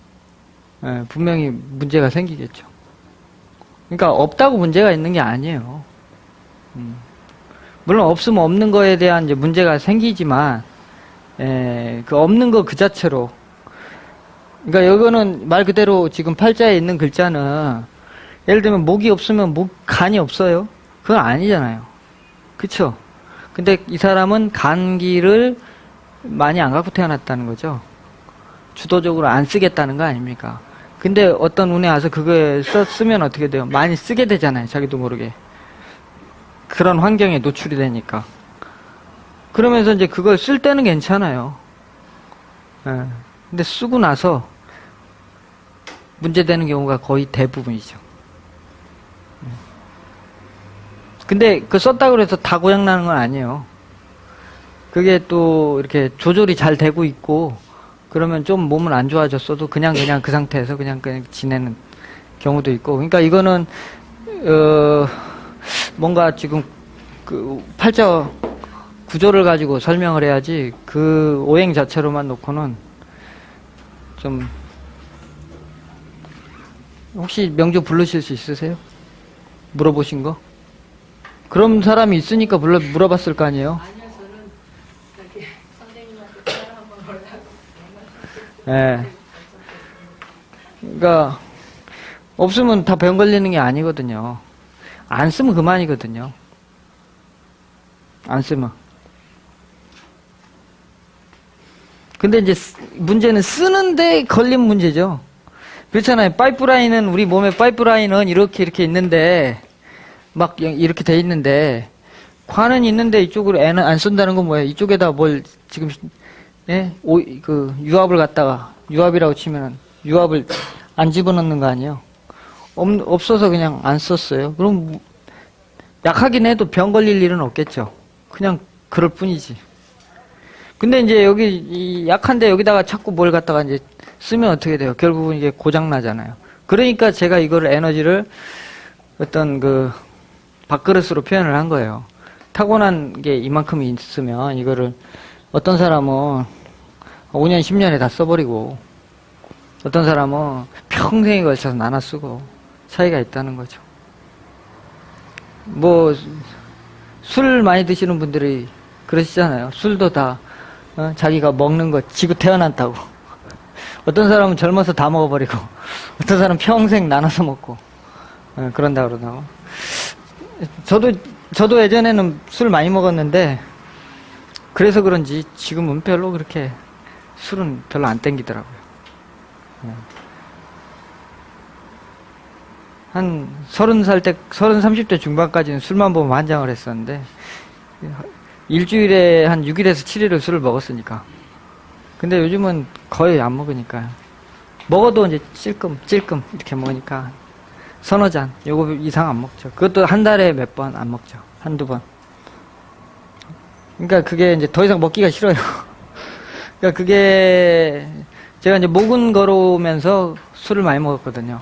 예, 분명히 문제가 생기겠죠. 그러니까 없다고 문제가 있는 게 아니에요. 물론 없으면 없는 거에 대한 이제 문제가 생기지만, 그 없는 거 그 자체로. 그러니까 이거는 말 그대로 지금 팔자에 있는 글자는 예를 들면 목이 없으면 간이 없어요? 그건 아니잖아요. 그쵸? 근데 이 사람은 간기를 많이 안 갖고 태어났다는 거죠. 주도적으로 안 쓰겠다는 거 아닙니까? 근데 어떤 운에 와서 그거에 쓰면 어떻게 돼요? 많이 쓰게 되잖아요. 자기도 모르게. 그런 환경에 노출이 되니까. 그러면서 이제 그걸 쓸 때는 괜찮아요. 근데 쓰고 나서 문제되는 경우가 거의 대부분이죠. 근데 그 썼다고 해서 다 고장나는 건 아니에요. 그게 또 이렇게 조절이 잘 되고 있고 그러면 좀 몸은 안 좋아졌어도 그냥 그 상태에서 그냥 지내는 경우도 있고. 그러니까 이거는 뭔가 지금 그 팔자 구조를 가지고 설명을 해야지 그 오행 자체로만 놓고는 좀. 혹시 명조 부르실 수 있으세요? 물어보신 거? 그런 사람이 있으니까 물어봤을 거 아니에요? 아니요, 저는 저기 선생님한테 전화 한번 걸라고. 예. 그러니까 없으면 다 병 걸리는 게 아니거든요. 안 쓰면 그만이거든요. 안 쓰면. 근데 이제 문제는 쓰는데 걸린 문제죠. 그렇잖아요. 파이프라인은 우리 몸의 파이프라인은 이렇게 있는데 막 이렇게 돼 있는데 관은 있는데 이쪽으로 애는 안 쓴다는 건 뭐예요? 이쪽에다 뭘 지금 유압을 갖다가 유압이라고 치면은 유압을 안 집어넣는 거 아니에요? 없어서 그냥 안 썼어요. 그럼 약하긴 해도 병 걸릴 일은 없겠죠. 그냥 그럴 뿐이지. 근데 이제 여기 이 약한데 여기다가 자꾸 뭘 갖다가 이제 쓰면 어떻게 돼요? 결국은 이게 고장 나잖아요. 그러니까 제가 이거를 에너지를 어떤 그 밥그릇으로 표현을 한 거예요. 타고난 게 이만큼 있으면 이거를 어떤 사람은 5년, 10년에 다 써버리고 어떤 사람은 평생에 걸쳐서 나눠 쓰고 차이가 있다는 거죠. 뭐 술 많이 드시는 분들이 그러시잖아요. 술도 다 자기가 먹는 거 지고 태어난다고. 어떤 사람은 젊어서 다 먹어버리고 어떤 사람은 평생 나눠서 먹고 그런다 그러더라고. 저도 예전에는 술 많이 먹었는데 그래서 그런지 지금은 별로 그렇게 술은 별로 안 땡기더라고요. 한 30대 중반까지는 술만 보면 환장을 했었는데 일주일에 한 6일에서 7일을 술을 먹었으니까. 근데 요즘은 거의 안 먹으니까요. 먹어도 이제 찔끔 이렇게 먹으니까 서너 잔 요거 이상 안 먹죠. 그것도 한 달에 몇 번 안 먹죠. 한두 번. 그러니까 그게 이제 더 이상 먹기가 싫어요. 그러니까 그게 제가 이제 목은 걸어오면서 술을 많이 먹었거든요.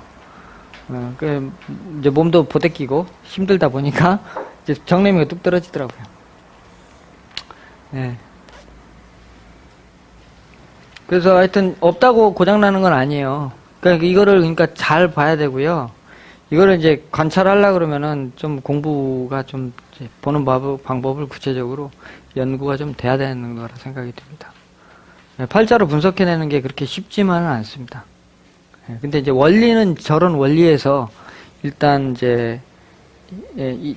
이제 몸도 보대끼고 힘들다 보니까 이제 정내미가 뚝 떨어지더라고요. 네. 그래서 하여튼 없다고 고장나는 건 아니에요. 그러니까 이거를 그러니까 잘 봐야 되고요. 이거를 이제 관찰하려고 그러면은 좀 공부가 좀 이제 보는 방법을 구체적으로 연구가 좀 돼야 되는 거라 생각이 듭니다. 팔자로 분석해내는 게 그렇게 쉽지만은 않습니다. 근데 이제 원리는 저런 원리에서 일단 이제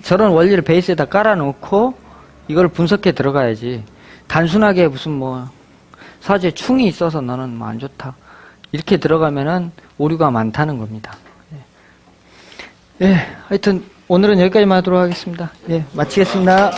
저런 원리를 베이스에다 깔아놓고 이걸 분석해 들어가야지 단순하게 무슨 뭐 사주에 충이 있어서 너는 뭐 안 좋다 이렇게 들어가면은 오류가 많다는 겁니다. 예, 하여튼 오늘은 여기까지만 하도록 하겠습니다. 예, 마치겠습니다.